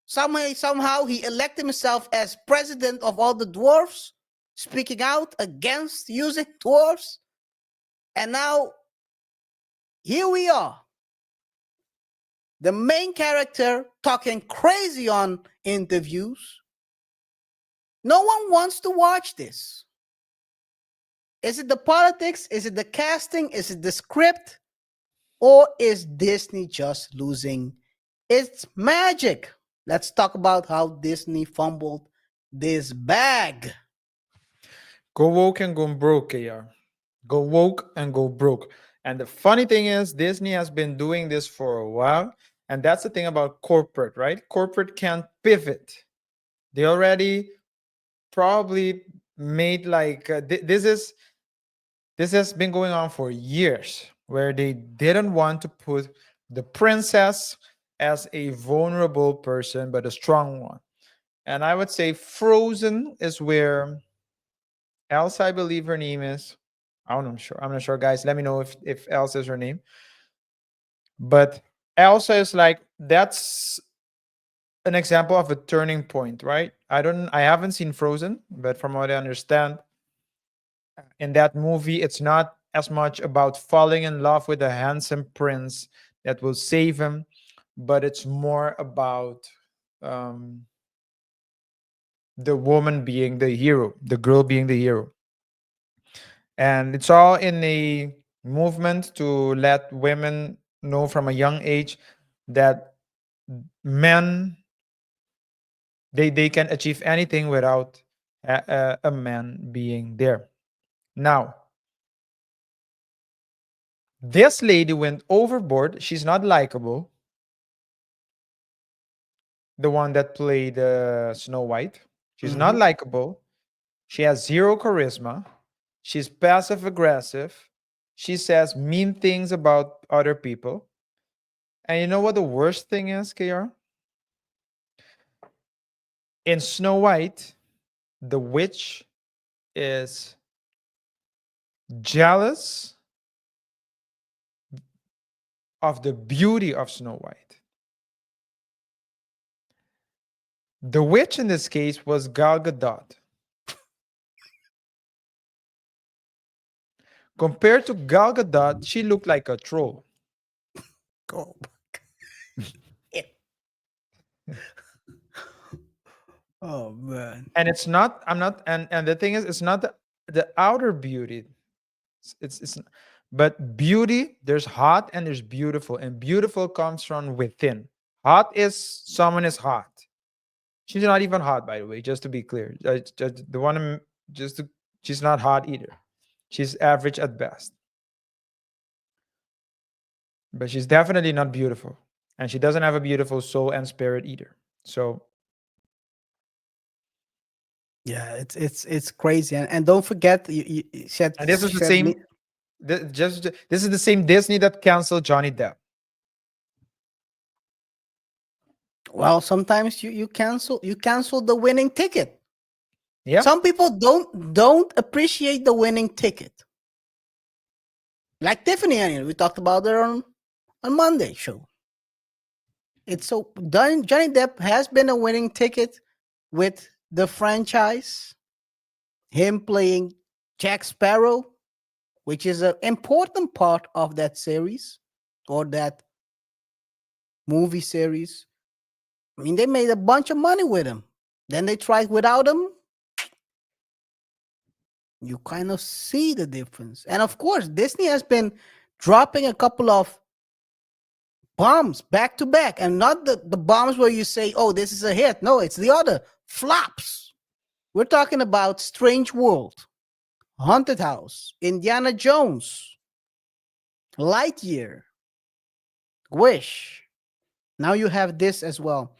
Somehow he elected himself as president of all the dwarfs, speaking out against using dwarfs. And now, here we are. The main character talking crazy on interviews. No one wants to watch this. Is it the politics? Is it the casting? Is it the script? Or is Disney just losing its magic? Let's talk about how Disney fumbled this bag. Go woke and go broke, KR. Go woke and go broke. And the funny thing is, Disney has been doing this for a while. And that's the thing about corporate, right? Corporate can't pivot. They already probably made like this has been going on for years, where they didn't want to put the princess as a vulnerable person, but a strong one. And I would say Frozen is where Elsa, I believe her name is. I don't know, I'm sure. I'm not sure, guys. Let me know if Elsa is her name. But Elsa is like, that's an example of a turning point, right? I haven't seen Frozen, but from what I understand, in that movie, it's not as much about falling in love with a handsome prince that will save him, but it's more about um, the woman being the hero, the girl being the hero. And it's all in a movement to let women know from a young age that men they can achieve anything without a man being there. Now, this lady went overboard. She's not likable. The one that played Snow White. She's not Mhm. likable. She has zero charisma. She's passive aggressive. She says mean things about other people. And you know what the worst thing is, KR? In Snow White, the witch is jealous of the beauty of Snow White. The witch in this case was Gal Gadot. Compared to Gal Gadot, she looked like a troll. Go. Oh man. And it's not, I'm not, and the thing is, it's not the outer beauty. It's but beauty, there's hot and there's beautiful, and beautiful comes from within. Hot is someone is hot. She's not even hot, by the way, just to be clear. The one just to, she's not hot either. She's average at best. But she's definitely not beautiful. And she doesn't have a beautiful soul and spirit either. So Yeah, it's crazy. And don't forget you said and this is the said me same this is the same Disney that canceled Johnny Depp. well, sometimes you cancel the winning ticket. Yeah. Some people don't appreciate the winning ticket. Like Tiffany Henry, we talked about her on Monday show. It's so Johnny Depp has been a winning ticket with the franchise. Him playing Jack Sparrow, which is an important part of that series or that movie series. I mean, they made a bunch of money with him. Then they tried without him. You kind of see the difference. And of course, Disney has been dropping a couple of bombs back to back, and not the bombs where you say, oh, this is a hit. No, it's the other flops. We're talking about Strange World, Haunted House, Indiana Jones, Lightyear, Wish. Now you have this as well.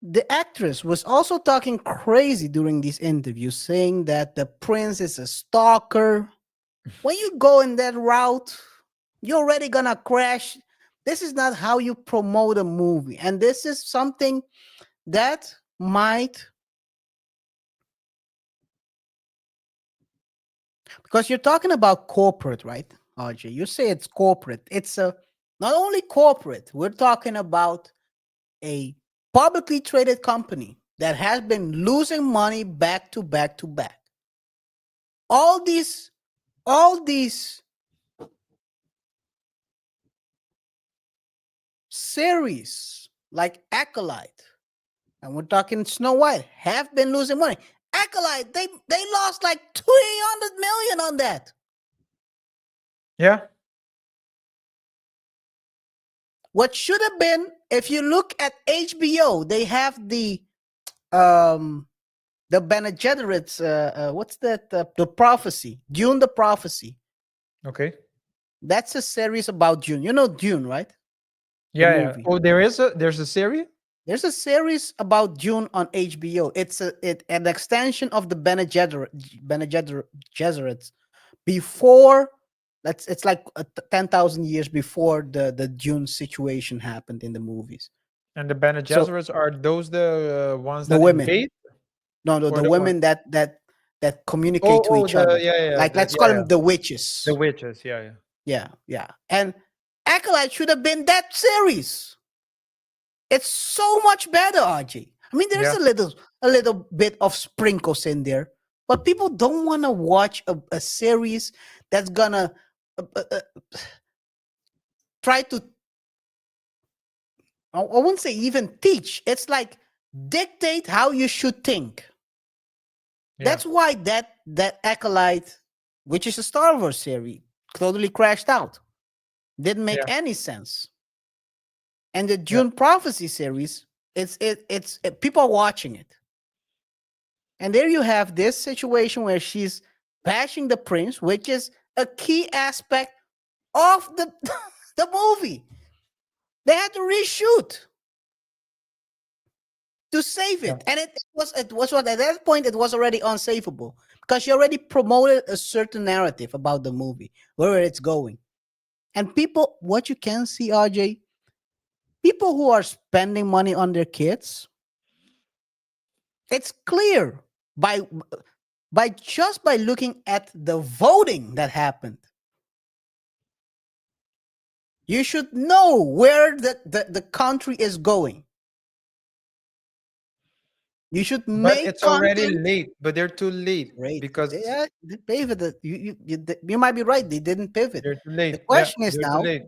The actress was also talking crazy during these interviews, saying that the prince is a stalker. When you go in that route, you're already gonna crash. This is not how you promote a movie. And this is something that might, because you're talking about corporate, right, RJ? You say it's corporate. It's a not only corporate, we're talking about a publicly traded company that has been losing money back to back to back. All these series like Acolyte, and we're talking Snow White, have been losing money. Acolyte, they lost like 300 million on that. Yeah. What should have been, if you look at HBO, they have the Bene Gesserit's, what's that? The Prophecy, Dune, the Prophecy. Okay. That's a series about Dune. You know Dune, right? The Yeah, yeah. movie. Oh, there's a series? There's a series about Dune on HBO. It's an extension of the Bene Gesserits before. It's like 10,000 years before the Dune situation happened in the movies. And the Bene So Gesserits are those the ones the that women, invade, no, or the the one? women that communicate to each other. Like, let's call them the witches. The witches. Yeah, yeah. Yeah, yeah. And Acolyte should have been that series. It's so much better, RJ. I mean, there's Yeah. a little bit of sprinkles in there, but people don't want to watch a series that's gonna try to, I won't say even teach. It's like dictate how you should think. Yeah. That's why that Acolyte, which is a Star Wars series, totally crashed out. Didn't make Yeah. any sense. And the Dune Prophecy series, it's people are watching it. And there you have this situation where she's bashing the prince, which is a key aspect of the the movie. They had to reshoot to save it. And it was what, at that point it was already unsavable because she already promoted a certain narrative about the movie, where it's going. And people, what you can see, RJ, people who are spending money on their kids, it's clear by just by looking at the voting that happened. You should know where the country is going. You should But make it's already content. late. But they're too late because Yeah, they pivoted. You might be right. They didn't pivot. they're too late. The question is they're too now. late.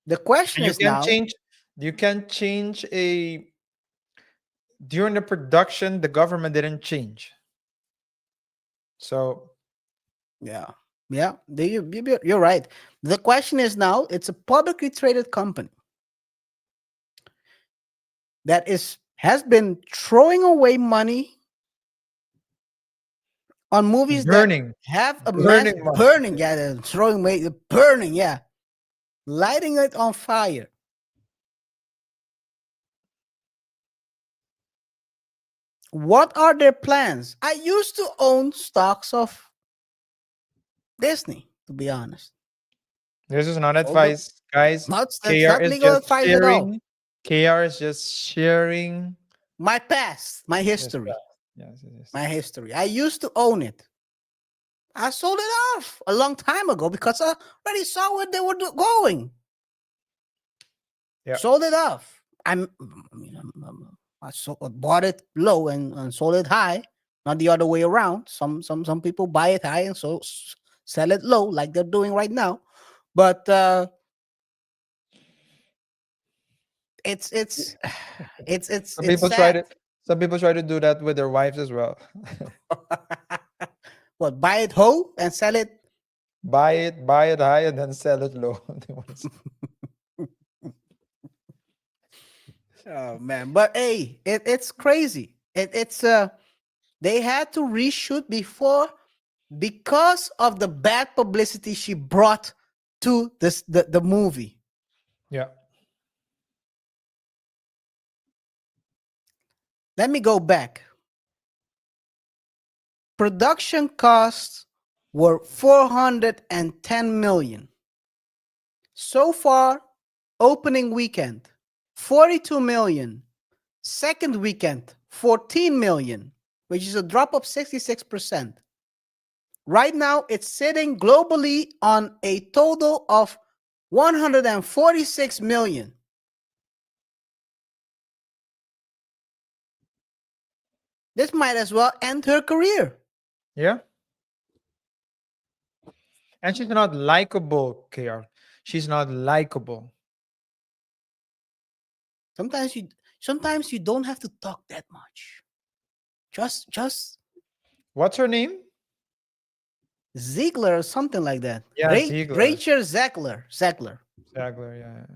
The question And you is can now. change. You can change a during the production. The government didn't change. So Yeah, you're right. The question is now. It's a publicly traded company that has been throwing away money on movies burning, that have a mass burning money. burning. Yeah, they're throwing away, burning. Yeah, lighting it on fire. What are their plans? I used to own stocks of Disney, to be honest. This is not Although advice, guys. that's KR not is legal just advice at all. sharing. KR is just sharing My past, my his history, past. Yes, yes. my history. I used to own it. I sold it off a long time ago because I already saw where they were going. Yeah. Sold it off. I bought it low and sold it high, not the other way around. Some people buy it high and so sell it low, like they're doing right now. But it's Some people sad. some people try to do that with their wives as well. What, buy it whole and sell it? buy it high and then sell it low. Oh man, but hey, it's crazy. It's they had to reshoot before because of the bad publicity she brought to the movie. Yeah. Let me go back. Production costs were 410 million. So far, opening weekend, 42 million. Second weekend, 14 million, which is a drop of 66%. Right now, it's sitting globally on a total of 146 million. This might as well end her career. Yeah. And she's not likable, KR. She's not likable. Sometimes you don't have to talk that much. Just What's her name? Ziegler or something like that. Yeah, Ziegler. Rachel Zegler. Ziegler, yeah.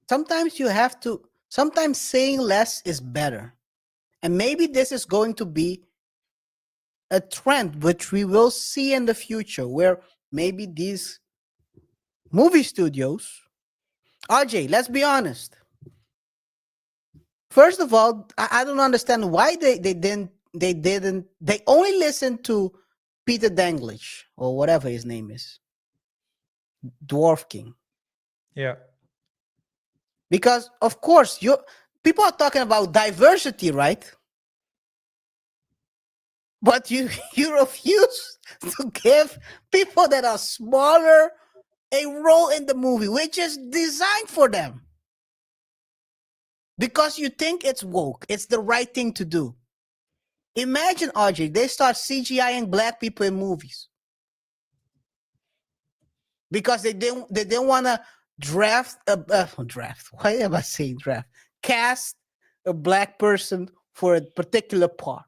sometimes you have to. Sometimes saying less is better, and maybe this is going to be a trend which we will see in the future, where maybe these movie studios, RJ, let's be honest. First of all, I don't understand why they only listened to Peter Dinklage or whatever his name is, Dwarf King. Yeah. Because of course people are talking about diversity, right? But you you refuse to give people that are smaller a role in the movie, which is designed for them. Because you think it's woke, it's the right thing to do. Imagine, RJ, they start CGIing black people in movies because they didn't want to draft. Why am I saying draft? Cast a black person for a particular part.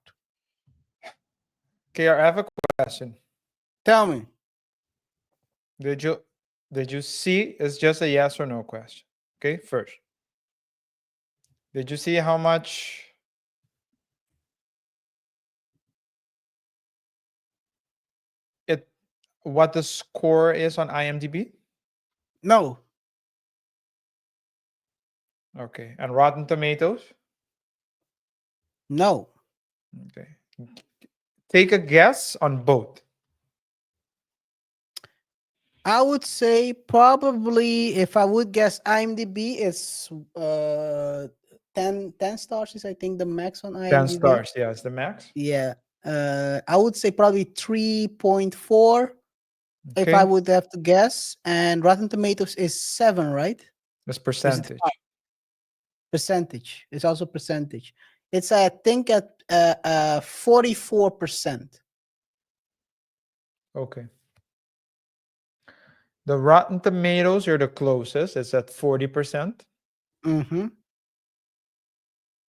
KR, I have a question. Tell me. Did you see? It's just a yes or no question. Okay, first. Did you see how much what the score is on IMDb? No. Okay. And Rotten Tomatoes? No. Okay. Take a guess on both. I would say probably, if I would guess, IMDb is 10 stars is I think the max on IMDb. 10 stars, yeah, it's the max. Yeah. I would say probably 3.4 if I Okay. would have to guess. And Rotten Tomatoes is 7, right? That's Or is it percentage. 5? Percentage. It's also percentage. It's I think at 44%. Okay. The Rotten Tomatoes, you're the closest. It's at 40%. Mm-hmm.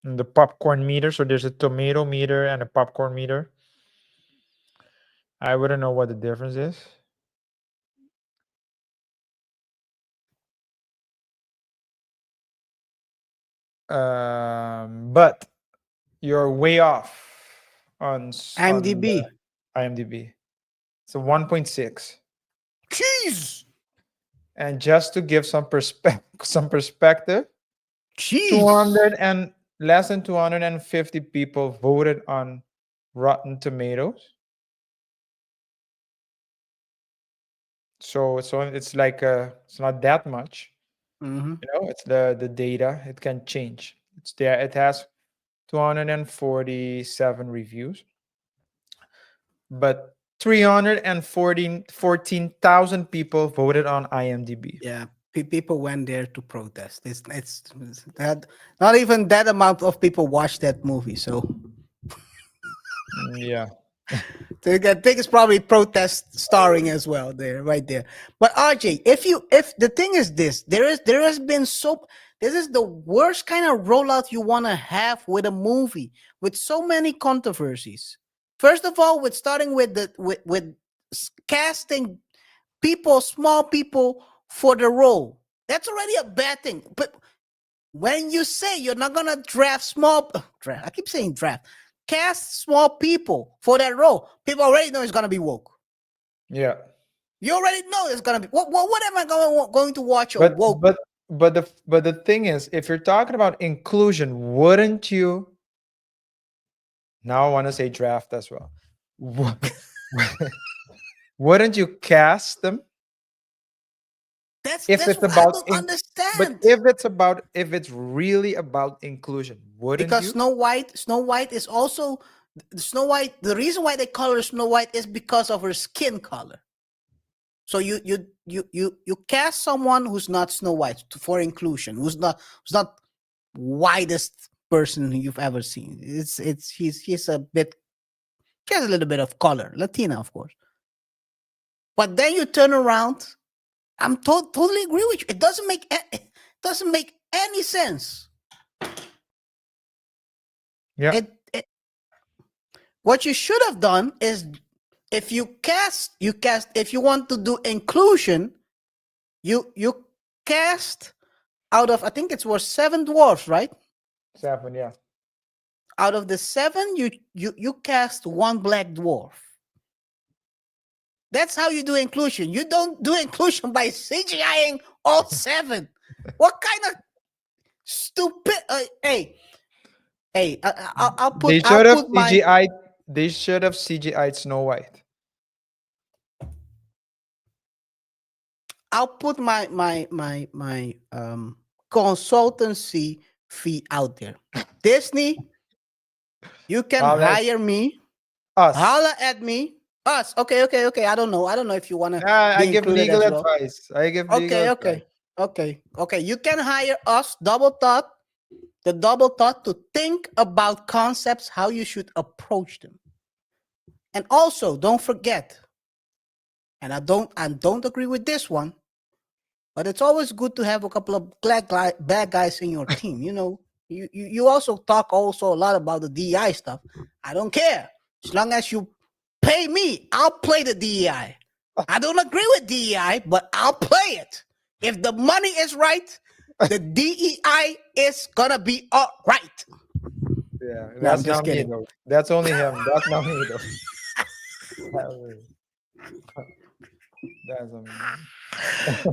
And the popcorn meter, so there's a tomato meter and a popcorn meter. I wouldn't know what the difference is. But you're way off on IMDb. IMDb. It's a 1.6. Jeez. And just to give some perspective, Jeez. 200 and less than 250 people voted on Rotten Tomatoes. So it's like it's not that much. Mm-hmm. You know, it's the data. It can change. It's there. It has 247 reviews, but 14,000 people voted on IMDb. Yeah, people went there to protest. It's that not even that amount of people watched that movie. So Yeah. I think it's probably protest starring as well there, right there. But RJ, if the thing is this, this is the worst kind of rollout you want to have with a movie with so many controversies. First of all, with starting with with casting people, small people for the role. That's already a bad thing. But when you say you're not gonna draft draft, I keep saying draft, cast small people for that role, people already know it's gonna be woke. Yeah. You already know it's gonna be. What am I going to watch a But woke? but the thing is, if you're talking about inclusion, wouldn't you? Now I want to say draft as well. Wouldn't you cast them? That's If it's what about I don't understand. But if it's really about inclusion, wouldn't Because you? Snow White is also Snow White. The reason why they call her Snow White is because of her skin color. So you cast someone who's not Snow White for inclusion, who's not whitest person you've ever seen. He's a bit, he has a little bit of color, Latina, of course. But then you turn around. I'm totally agree with you. It doesn't make any sense. Yeah. What you should have done is, if you cast. If you want to do inclusion, you cast out of, I think it was 7 dwarfs, right? 7, yeah. Out of the 7, you cast 1 black dwarf. That's how you do inclusion. You don't do inclusion by CGIing all 7. What kind of stupid? Hey, I'll They put should have my CGI. They should have CGI'd Snow White. consultancy fee out there. Disney, you can Holla at hire me. us. Holla at me. Us. Okay. I don't know. I don't know if you want to I be give included legal as well. advice. I give legal advice. Okay. You can hire us, Double Thought to think about concepts, how you should approach them. And also, don't forget, and I don't agree with this one, but it's always good to have a couple of bad guys in your team. You know, you also talk also a lot about the DEI stuff. I don't care. As long as you pay me, I'll play the DEI. I don't agree with DEI, but I'll play it. If the money is right, the DEI is gonna be all right. Yeah, No, that's I'm just not me kidding. though. That's only him. That's not me though. That's not me.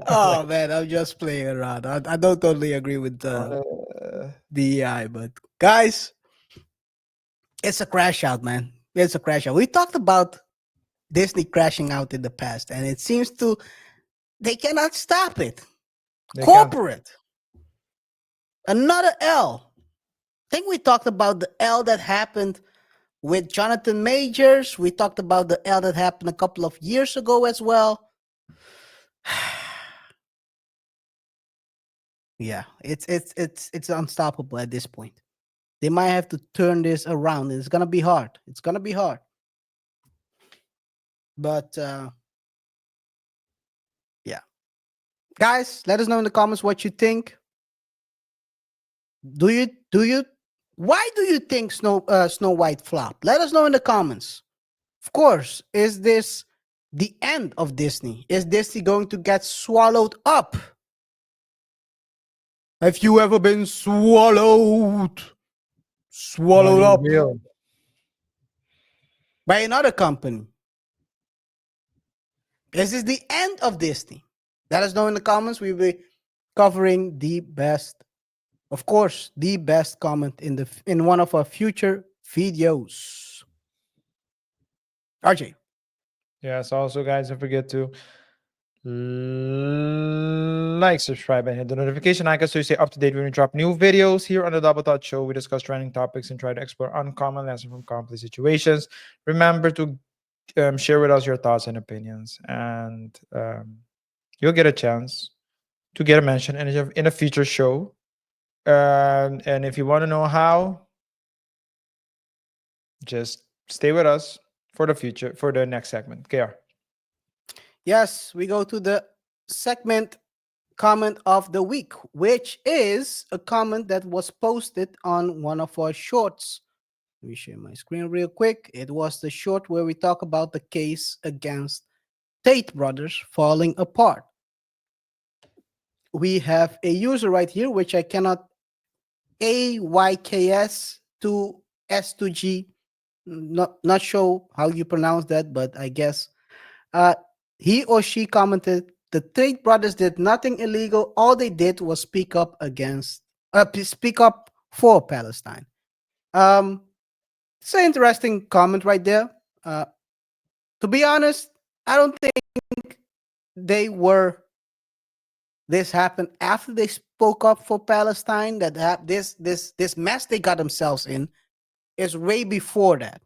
Oh man, I'm just playing around. I don't totally agree with DEI, but guys, it's a crash out, man. It's a crash out. We talked about Disney crashing out in the past, and it seems they cannot stop it. They can't. Corporate. Another L. I think we talked about the L that happened with Jonathan Majors. We talked about the L that happened a couple of years ago as well. Yeah, it's unstoppable at this point. They might have to turn this around. It's gonna be hard. It's gonna be hard. But yeah, guys, let us know in the comments what you think. Do you? Why do you think Snow White flopped? Let us know in the comments. Of course, is this the end of Disney? Is Disney going to get swallowed up? Have you ever been swallowed up Real. by another company? This is the end of Disney. Let us know in the comments. We'll be covering the best, of course, the best comment in one of our future videos. RJ. Yes. Also, guys, don't forget to like, subscribe, and hit the notification icon so you stay up to date when we drop new videos here on the Double Thought Show. We discuss trending topics and try to explore uncommon lessons from complex situations. Remember to share with us your thoughts and opinions, and you'll get a chance to get a mention in a future show. And if you want to know how, just stay with us for the next segment. KR. Yes, we go to the segment comment of the week, which is a comment that was posted on one of our shorts. Let me share my screen real quick. It was the short where we talk about the case against Tate brothers falling apart. We have a user right here, which I cannot AYKS to S2G. Not sure how you pronounce that, but I guess he or she commented the Tate brothers did nothing illegal. All they did was speak up for Palestine. It's an interesting comment right there. To be honest, I don't think this happened after they spoke up for Palestine. This mess they got themselves in is way before that.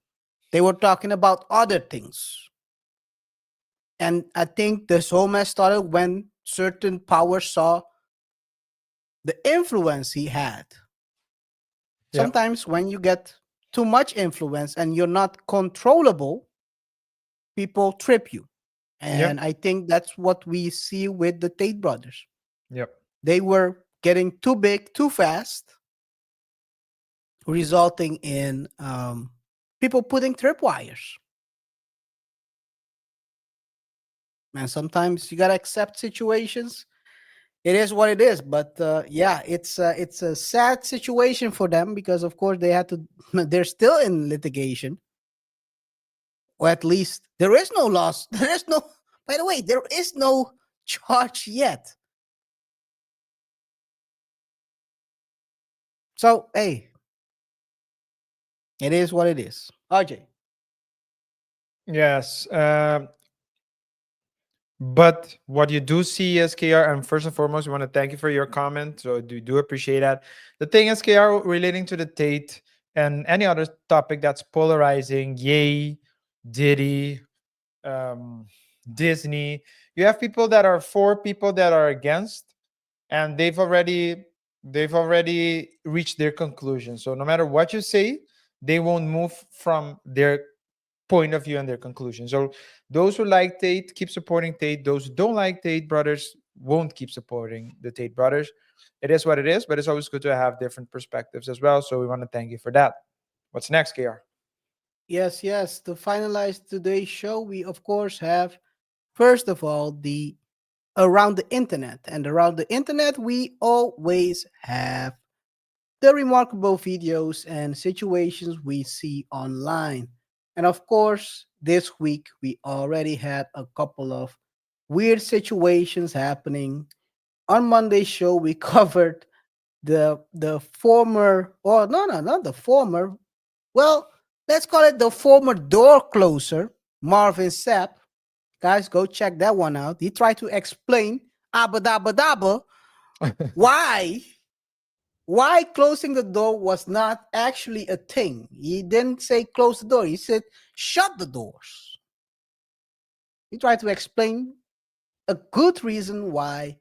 They were talking about other things. And I think this whole mess started when certain powers saw the influence he had. Yep. Sometimes when you get too much influence and you're not controllable, people trip you. And I think that's what we see with the Tate brothers. Yep. They were getting too big too fast, resulting in people putting tripwires. And sometimes you gotta accept situations It is what it is, but yeah, it's a sad situation for them because of course they had to. They're still in litigation, or at least there is no loss. There is no. By the way, there is no charge yet. So hey, it is what it is. RJ. Yes. But what you do see is KR, and first and foremost, we want to thank you for your comment. So do appreciate that. The thing is, KR, relating to the Tate and any other topic that's polarizing, Yay, Diddy, um, Disney, you have people that are for, people that are against, and they've already reached their conclusion. So no matter what you say, they won't move from their point of view and their conclusion. So those who like Tate keep supporting Tate. Those who don't like Tate brothers won't keep supporting the Tate brothers. It is what it is, but it's always good to have different perspectives as well. So we want to thank you for that. What's next, KR? Yes, yes. To finalize today's show, we of course have first of all the around the internet, and around the internet we always have the remarkable videos and situations we see online. And of course, this week we already had a couple of weird situations happening. On Monday's show, we covered the former, or no, no, not the former. Well, let's call it the former door closer, Marvin Sapp. Guys, go check that one out. He tried to explain abba dabba dabba why closing the door was not actually a thing. He didn't say close the door. He said shut the doors. He tried to explain a good reason why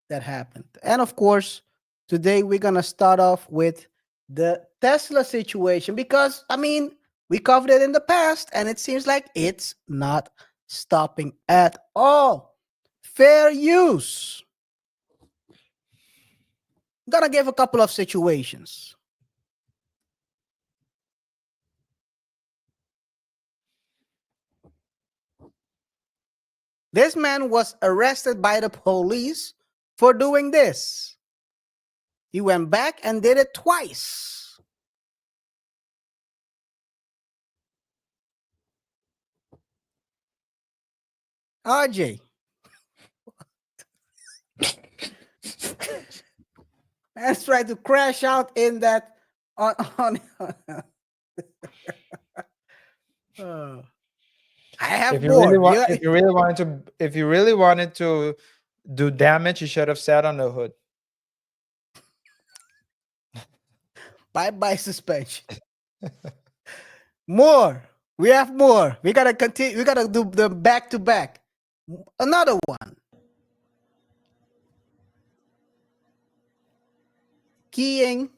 that happened. And of course, today we're going to start off with the Tesla situation because, I mean, we covered it in the past and it seems like it's not stopping at all. Fair use. I'm going to give a couple of situations. This man was arrested by the police for doing this. He went back and did it twice. RJ. Let's try to crash out in that on I have If you more. really want, if you really wanted to do damage, you should have sat on the hood. Bye suspension. More. We have more. We gotta continue. We gotta do the back to back. Another one. Keying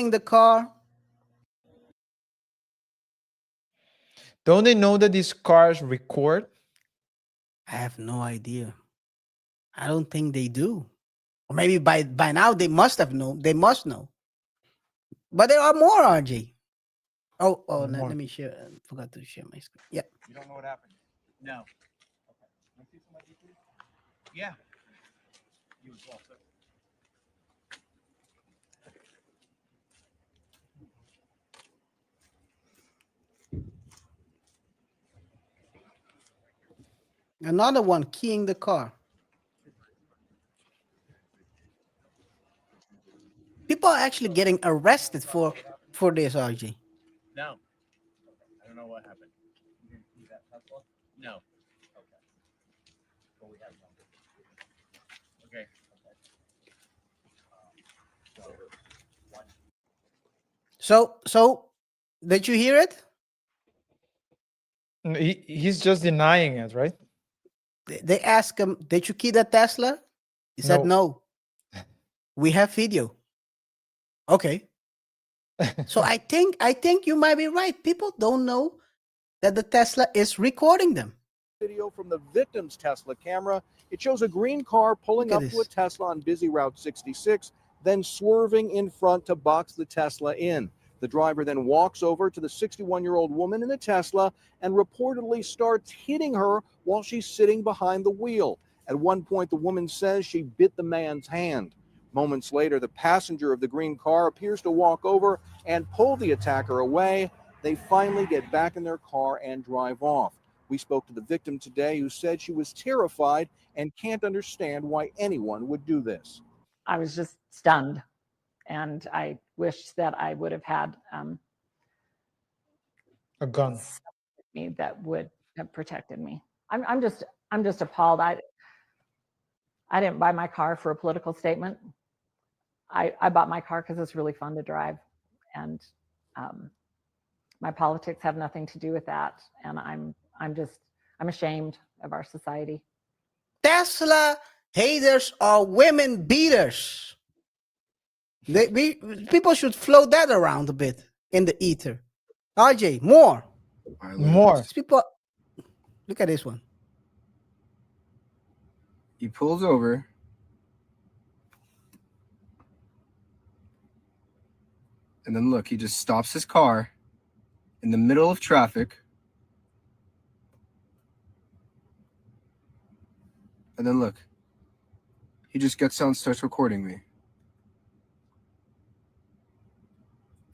the car. Don't they know that these cars record? I have no idea. I don't think they do. Or maybe by now they must have known. They must know. But there are more, RJ. Oh, let me share. I forgot to share my screen. Yeah. You don't know what happened? No. Okay. Yeah. You as well, sir. Another one keying the car. People are actually getting arrested for this, RJ. No. I don't know what happened. You didn't see that Tesla? No. Okay. Well, we have one. Okay. So did you hear it? He's just denying it, right? They asked him, "Did you key the Tesla?" He said, "No." We have video. Okay. So I think you might be right. People don't know that the Tesla is recording them. Video from the victim's Tesla camera. It shows a green car pulling up to a Tesla on busy Route 66, then swerving in front to box the Tesla in. The driver then walks over to the 61-year-old woman in the Tesla and reportedly starts hitting her while she's sitting behind the wheel. At one point, the woman says she bit the man's hand. Moments later, the passenger of the green car appears to walk over and pull the attacker away. They finally get back in their car and drive off. We spoke to the victim today, who said she was terrified and can't understand why anyone would do this. I was just stunned, and I wish that I would have had A gun. me that would have protected me. I'm just appalled. I didn't buy my car for a political statement. I bought my car because it's really fun to drive, and my politics have nothing to do with that. And I'm ashamed of our society. Tesla haters are women beaters. People should float that around a bit in the ether. RJ, more. More. These people, look at this one. He pulls over. And then look, he just stops his car in the middle of traffic. And then look, he just gets out and starts recording me.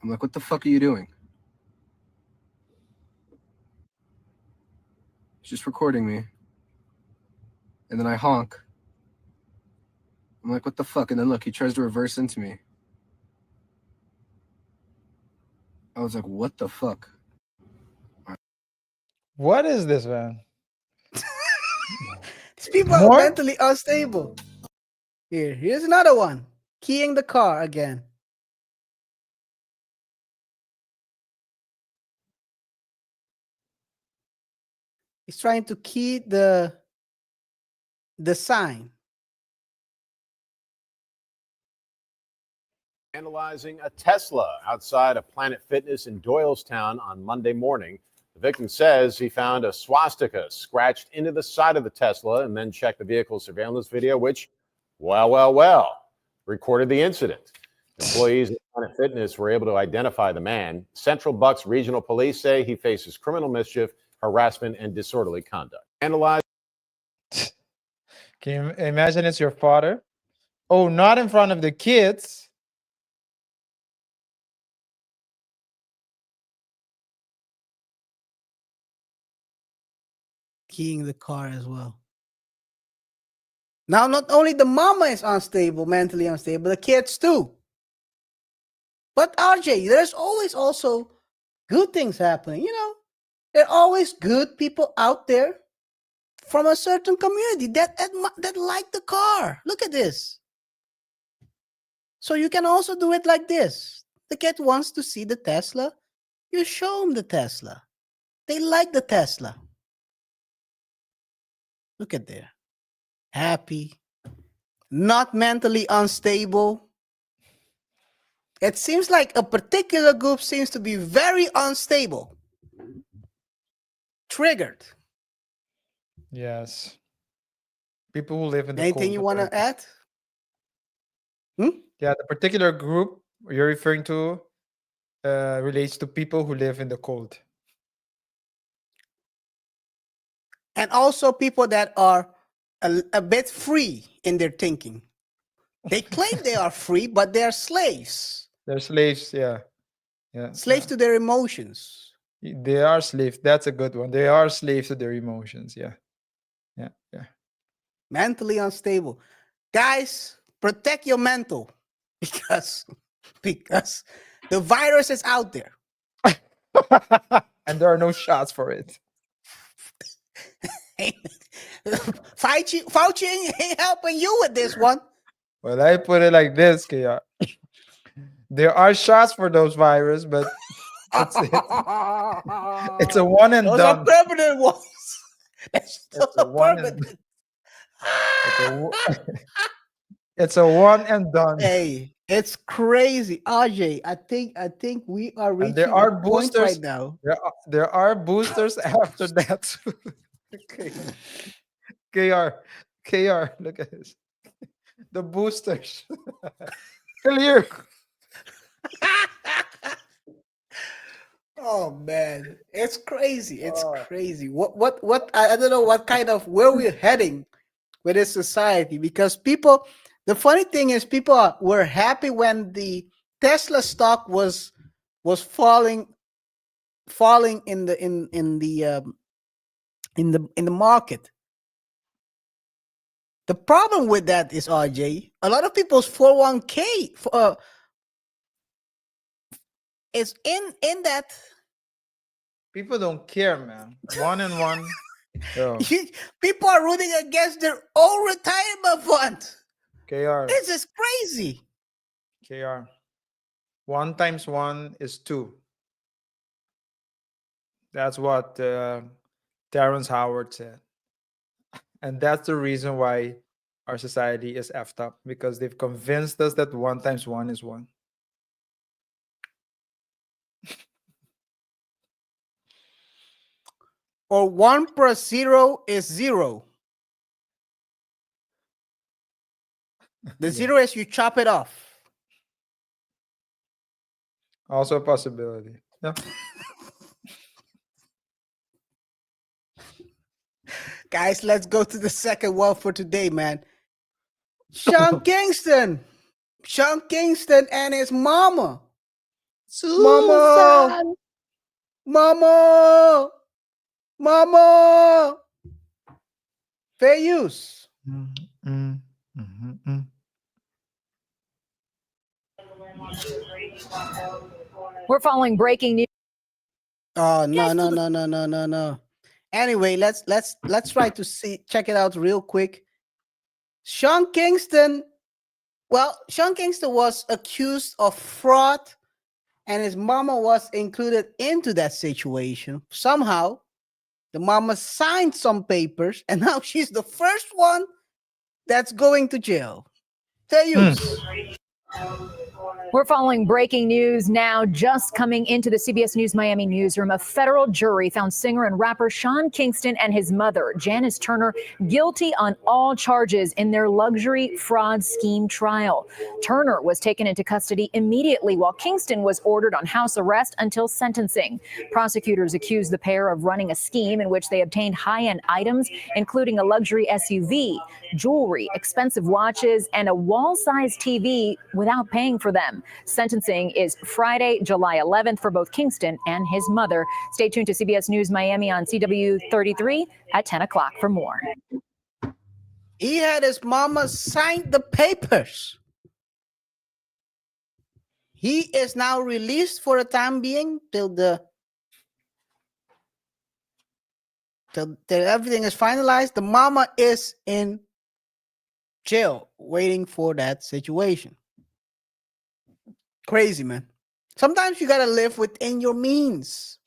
I'm like, what the fuck are you doing? He's just recording me. And then I honk. I'm like, what the fuck? And then look, he tries to reverse into me. I was like, what the fuck? What is this, man? These people are mentally unstable. Here's another one. Keying the car again. He's trying to key the sign. Analyzing a Tesla outside of Planet Fitness in Doylestown on Monday morning. The victim says he found a swastika scratched into the side of the Tesla and then checked the vehicle's surveillance video, which, well, recorded the incident. Employees at Planet Fitness were able to identify the man. Central Bucks Regional Police say he faces criminal mischief, harassment, and disorderly conduct. Analyze. Can you imagine it's your father? Oh, not in front of the kids. Keying the car as well. Now, not only the mama is unstable, mentally unstable, the kids too. But RJ, there's always also good things happening. You know, there are always good people out there from a certain community that like the car. Look at this. So you can also do it like this. The kid wants to see the Tesla. You show them the Tesla. They like the Tesla. Look at there. Happy. Not mentally unstable. It seems like a particular group seems to be very unstable. Triggered. Yes. People who live in the Anything you want to add? Yeah, the particular group you're referring to relates to people who live in the cold. And also people that are a bit free in their thinking. They claim they are free, but they are slaves. They're slaves, yeah. Slaves to their emotions. They are slaves. That's a good one. They are slaves to their emotions, yeah. Mentally unstable. Guys, protect your mental because the virus is out there. And there are no shots for it. Fauci ain't helping you with this one. Well, I put it like this, KaiR. There are shots for those virus, but it's a one and those done. Are permanent ones. Those are permanent. It's a one and done. Hey, it's crazy, RJ. I think we are reaching there are a point boosters right now. There are boosters after that. Okay. KaiR, look at this. The boosters. Clear. Oh man, it's crazy. It's crazy. What? I don't know what kind of where we're heading with this society because people. The funny thing is, people were happy when the Tesla stock was falling in the market. The problem with that is, RJ, a lot of people's 401k is in that. People don't care, man. One and one. Yo, People are rooting against their own retirement fund. KR, This is crazy. KR. 1 times 1 is 2. That's what Terrence Howard said. And that's the reason why our society is effed up, because they've convinced us that 1 times 1 is 1. Or 1 plus 0 is 0. The 0 is you chop it off. Also a possibility. Yeah. Guys, let's go to the second one for today, man. Sean Kingston. Sean Kingston and his mama. Mama. Mama. Mama. Fair use. We're following breaking news. Oh no. Anyway, let's try to check it out real quick. Sean Kingston was accused of fraud, and his mama was included into that situation. Somehow, the mama signed some papers, and now she's the first one that's going to jail. Fair use. We're following breaking news now. Just coming into the CBS News Miami newsroom, a federal jury found singer and rapper Sean Kingston and his mother, Janice Turner, guilty on all charges in their luxury fraud scheme trial. Turner was taken into custody immediately, while Kingston was ordered on house arrest until sentencing. Prosecutors accused the pair of running a scheme in which they obtained high-end items, including a luxury SUV, jewelry, expensive watches, and a wall-sized TV without paying for them. Sentencing is Friday, July 11th for both Kingston and his mother. Stay tuned to CBS News Miami on CW 33 at 10 o'clock for more. He had his mama sign the papers. He is now released for the time being till everything is finalized. The mama is in jail waiting for that situation. Crazy, man. Sometimes you gotta live within your means.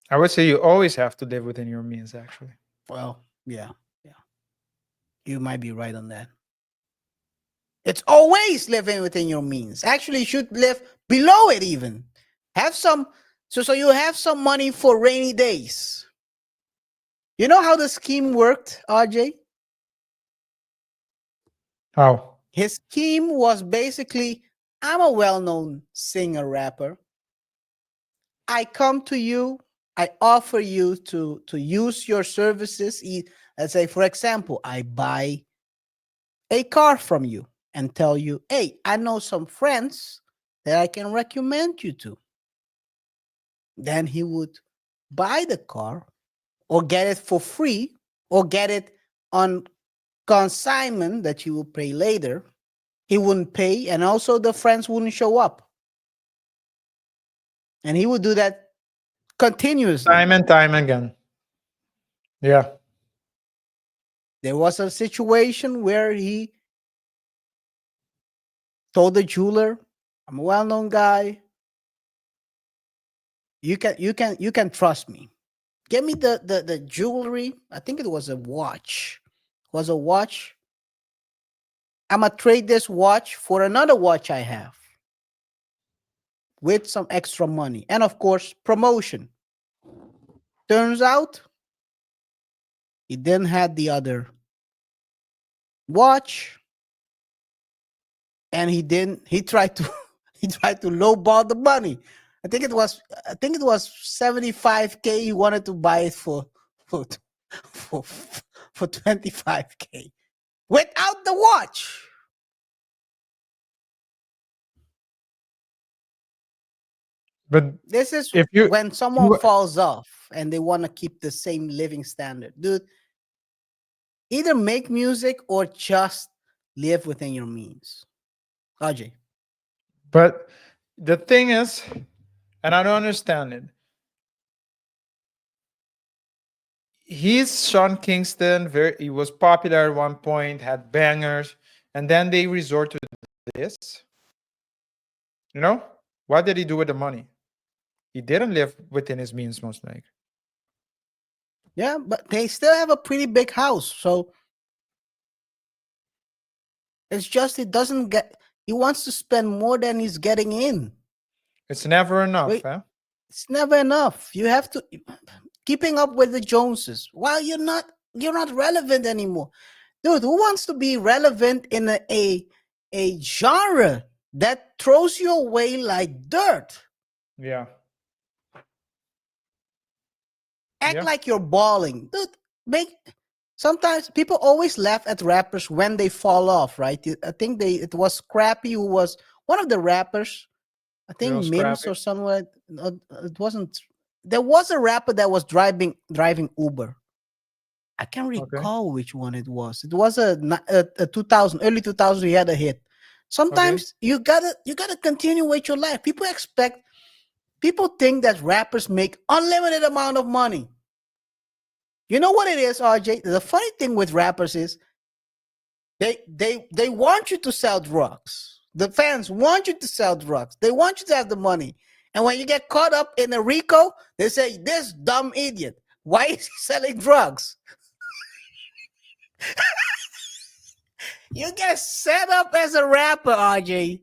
I would say you always have to live within your means, actually. Well, yeah. You might be right on that. It's always living within your means. Actually, you should live below it even. Have some, so you have some money for rainy days. You know how the scheme worked, RJ? How? His scheme was basically, I'm a well-known singer rapper. I come to you, I offer you to use your services. Let's say, for example, I buy a car from you and tell you, hey, I know some friends that I can recommend you to. Then he would buy the car or get it for free or get it on consignment that you will pay later. He wouldn't pay, and also the friends wouldn't show up. And he would do that continuously. Time and time again. Yeah. There was a situation where he told the jeweler, I'm a well-known guy. You can trust me. Give me the jewelry. I think it was a watch. I'm gonna trade this watch for another watch I have with some extra money. And of course, promotion. Turns out he didn't have the other watch. And he tried to He tried to lowball the money. I think it was 75K. He wanted to buy it for for, for 25K without the watch. But This is if you, when someone you falls off and they want to keep the same living standard. Dude, either make music or just live within your means. RJ. but the thing is, and I don't understand it. He's Sean Kingston. He was popular at one point, had bangers, and then they resort to this. You know, what did he do with the money? He didn't live within his means, most likely. Yeah, but they still have a pretty big house. So it's just it doesn't get he wants to spend more than he's getting in. It's never enough, Wait, huh? it's never enough. You have to keeping up with the Joneses. Well, you're not relevant anymore. Dude, who wants to be relevant in a genre that throws you away like dirt? Yeah. Act Yeah. like you're balling. Dude, sometimes people always laugh at rappers when they fall off, right? I think it was Scrappy who was one of the rappers. I think Real Mims scrappy. or somewhere. It wasn't. There was a rapper that was driving Uber. I can't Okay. recall which one it was. It was a 2000 early 2000. He had a hit. Sometimes you gotta continue with your life. People think that rappers make unlimited amount of money. You know what it is, RJ? The funny thing with rappers is they want you to sell drugs. The fans want you to sell drugs. They want you to have the money. And when you get caught up in a RICO, they say, this dumb idiot, why is he selling drugs? You get set up as a rapper, RJ.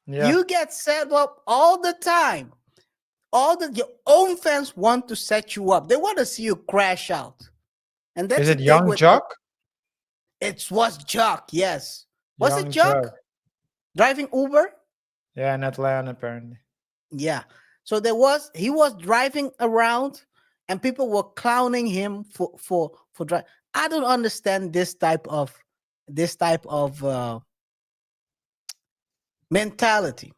Yeah. You get set up all the time. Your own fans want to set you up. They want to see you crash out. And that's Is the it thing Young with Jock? it was Jock, yes. Was it Young Jock? Jock. Driving Uber? Yeah, in Atlanta, apparently. Yeah. So he was driving around and people were clowning him for drive. I don't understand this type of mentality.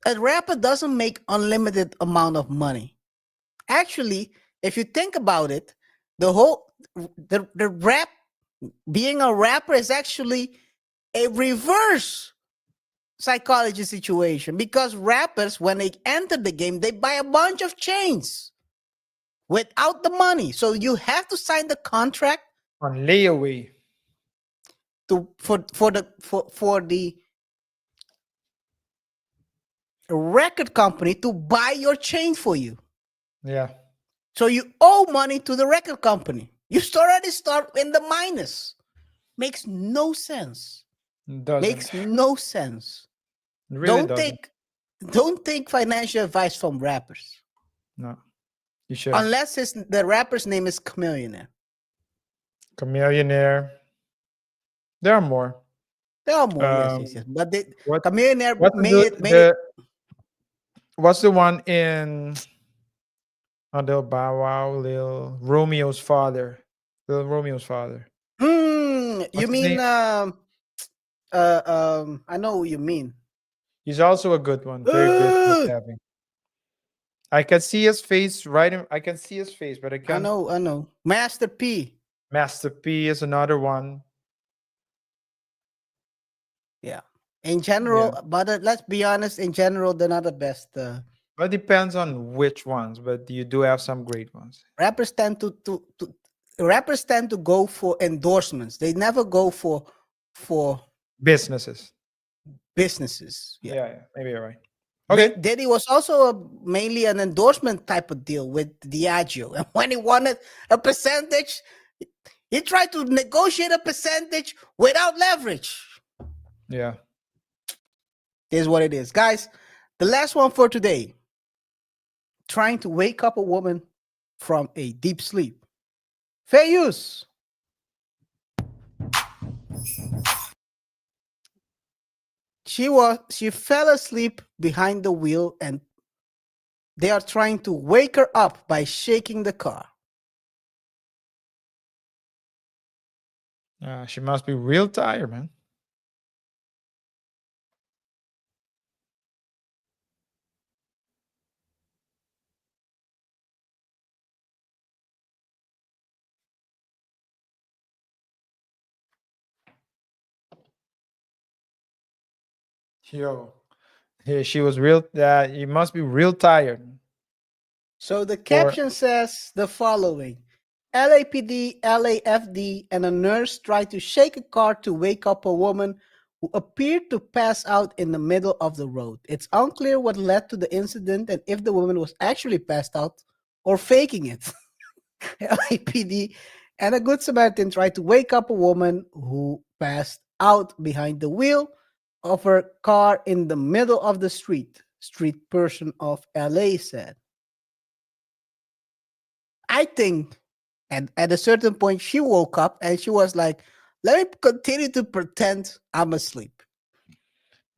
A rapper doesn't make unlimited amount of money. Actually, if you think about it, the rap being a rapper is actually a reverse psychology situation because rappers, when they enter the game, they buy a bunch of chains without the money. So you have to sign the contract On layaway. for the record company to buy your chain for you. Yeah. So you owe money to the record company. You already start in the minus. Makes no sense. Doesn't. Makes no sense. It really Don't take financial advice from rappers. No. You should. Unless the rapper's name is Chameleonaire. Chameleonaire. There are more. There are more, yes. But What, Chameleonaire what's made it. What's the one in Lil Bow Wow, Lil Romeo's father? Lil Romeo's father. You What's his mean name? I know what you mean. He's also a good one. Very good. Having. I can see his face I can see his face, but I I can't. know. Master P. Master P is another one. Yeah. In general, but let's be honest, in general, they're not the best. But it depends on which ones, but you do have some great ones. Rappers tend to go for endorsements. They never go for businesses. Yeah, maybe you're right. Okay. Diddy was also mainly an endorsement type of deal with Diageo. And when he wanted a percentage, he tried to negotiate a percentage without leverage. Yeah. Here's what it is. Guys, the last one for today. Trying to wake up a woman from a deep sleep. Fair use. She fell asleep behind the wheel, and they are trying to wake her up by shaking the car. She must be real tired, man. Yo, she was real. You must be real tired. So the Or caption says the following: LAPD, LAFD, and a nurse tried to shake a car to wake up a woman who appeared to pass out in the middle of the road. It's unclear what led to the incident and if the woman was actually passed out or faking it. LAPD and a Good Samaritan tried to wake up a woman who passed out behind the wheel of her car in the middle of the street. Street person of LA said. I think at a certain point she woke up and she was like, let me continue to pretend I'm asleep.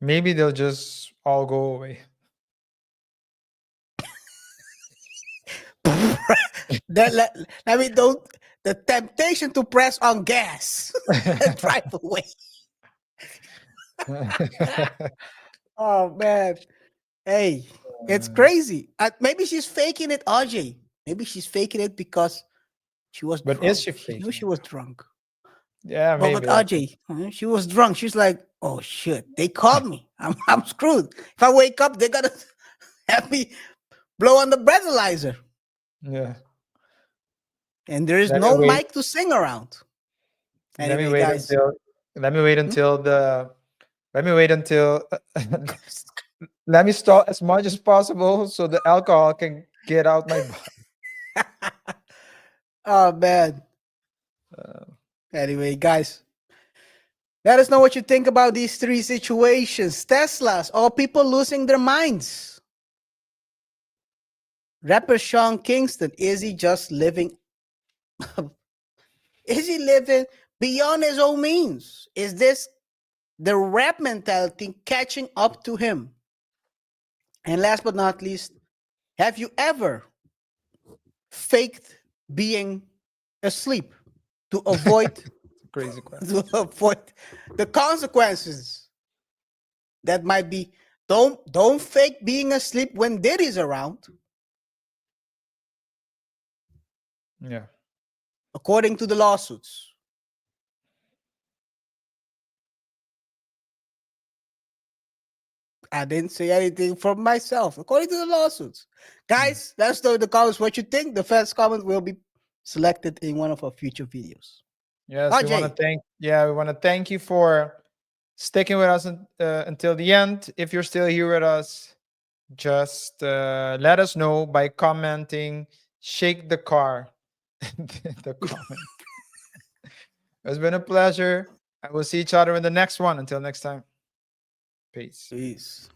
maybe they'll just all go away. Let me don't the temptation to press on gas and drive away. Oh man. Hey, it's crazy. Maybe she's faking it, RJ. Maybe she's faking it because she was But drunk. is she She knew faking she it? was drunk. Yeah, But maybe. RJ, she was drunk. She's like, oh shit, they called me. I'm screwed. If I wake up, they're gonna have me blow on the breathalyzer. Yeah. And there is Let me no wait. mic to sing around. Let me Anyway, wait guys. until. Let me wait until the. Let me wait until. Let me stall as much as possible so the alcohol can get out my body. Oh man. Anyway, guys. Let us know what you think about these three situations. Teslas or people losing their minds. Rapper Sean Kingston, is he just living? Is he living beyond his own means? Is this the rap mentality catching up to him? And last but not least, have you ever faked being asleep to avoid Crazy question. to avoid the consequences that might be? Don't fake being asleep when Diddy's around. Yeah. According to the lawsuits. I didn't say anything from myself, according to the lawsuits. Guys, let us know in the comments what you think. The first comment will be selected in one of our future videos. Yes, we want to RJ. thank. Yeah, we want to thank you for sticking with us until the end. If you're still here with us, just let us know by commenting. Shake the car. The comment. It's been a pleasure. I will see each other in the next one. Until next time. Peace. Peace.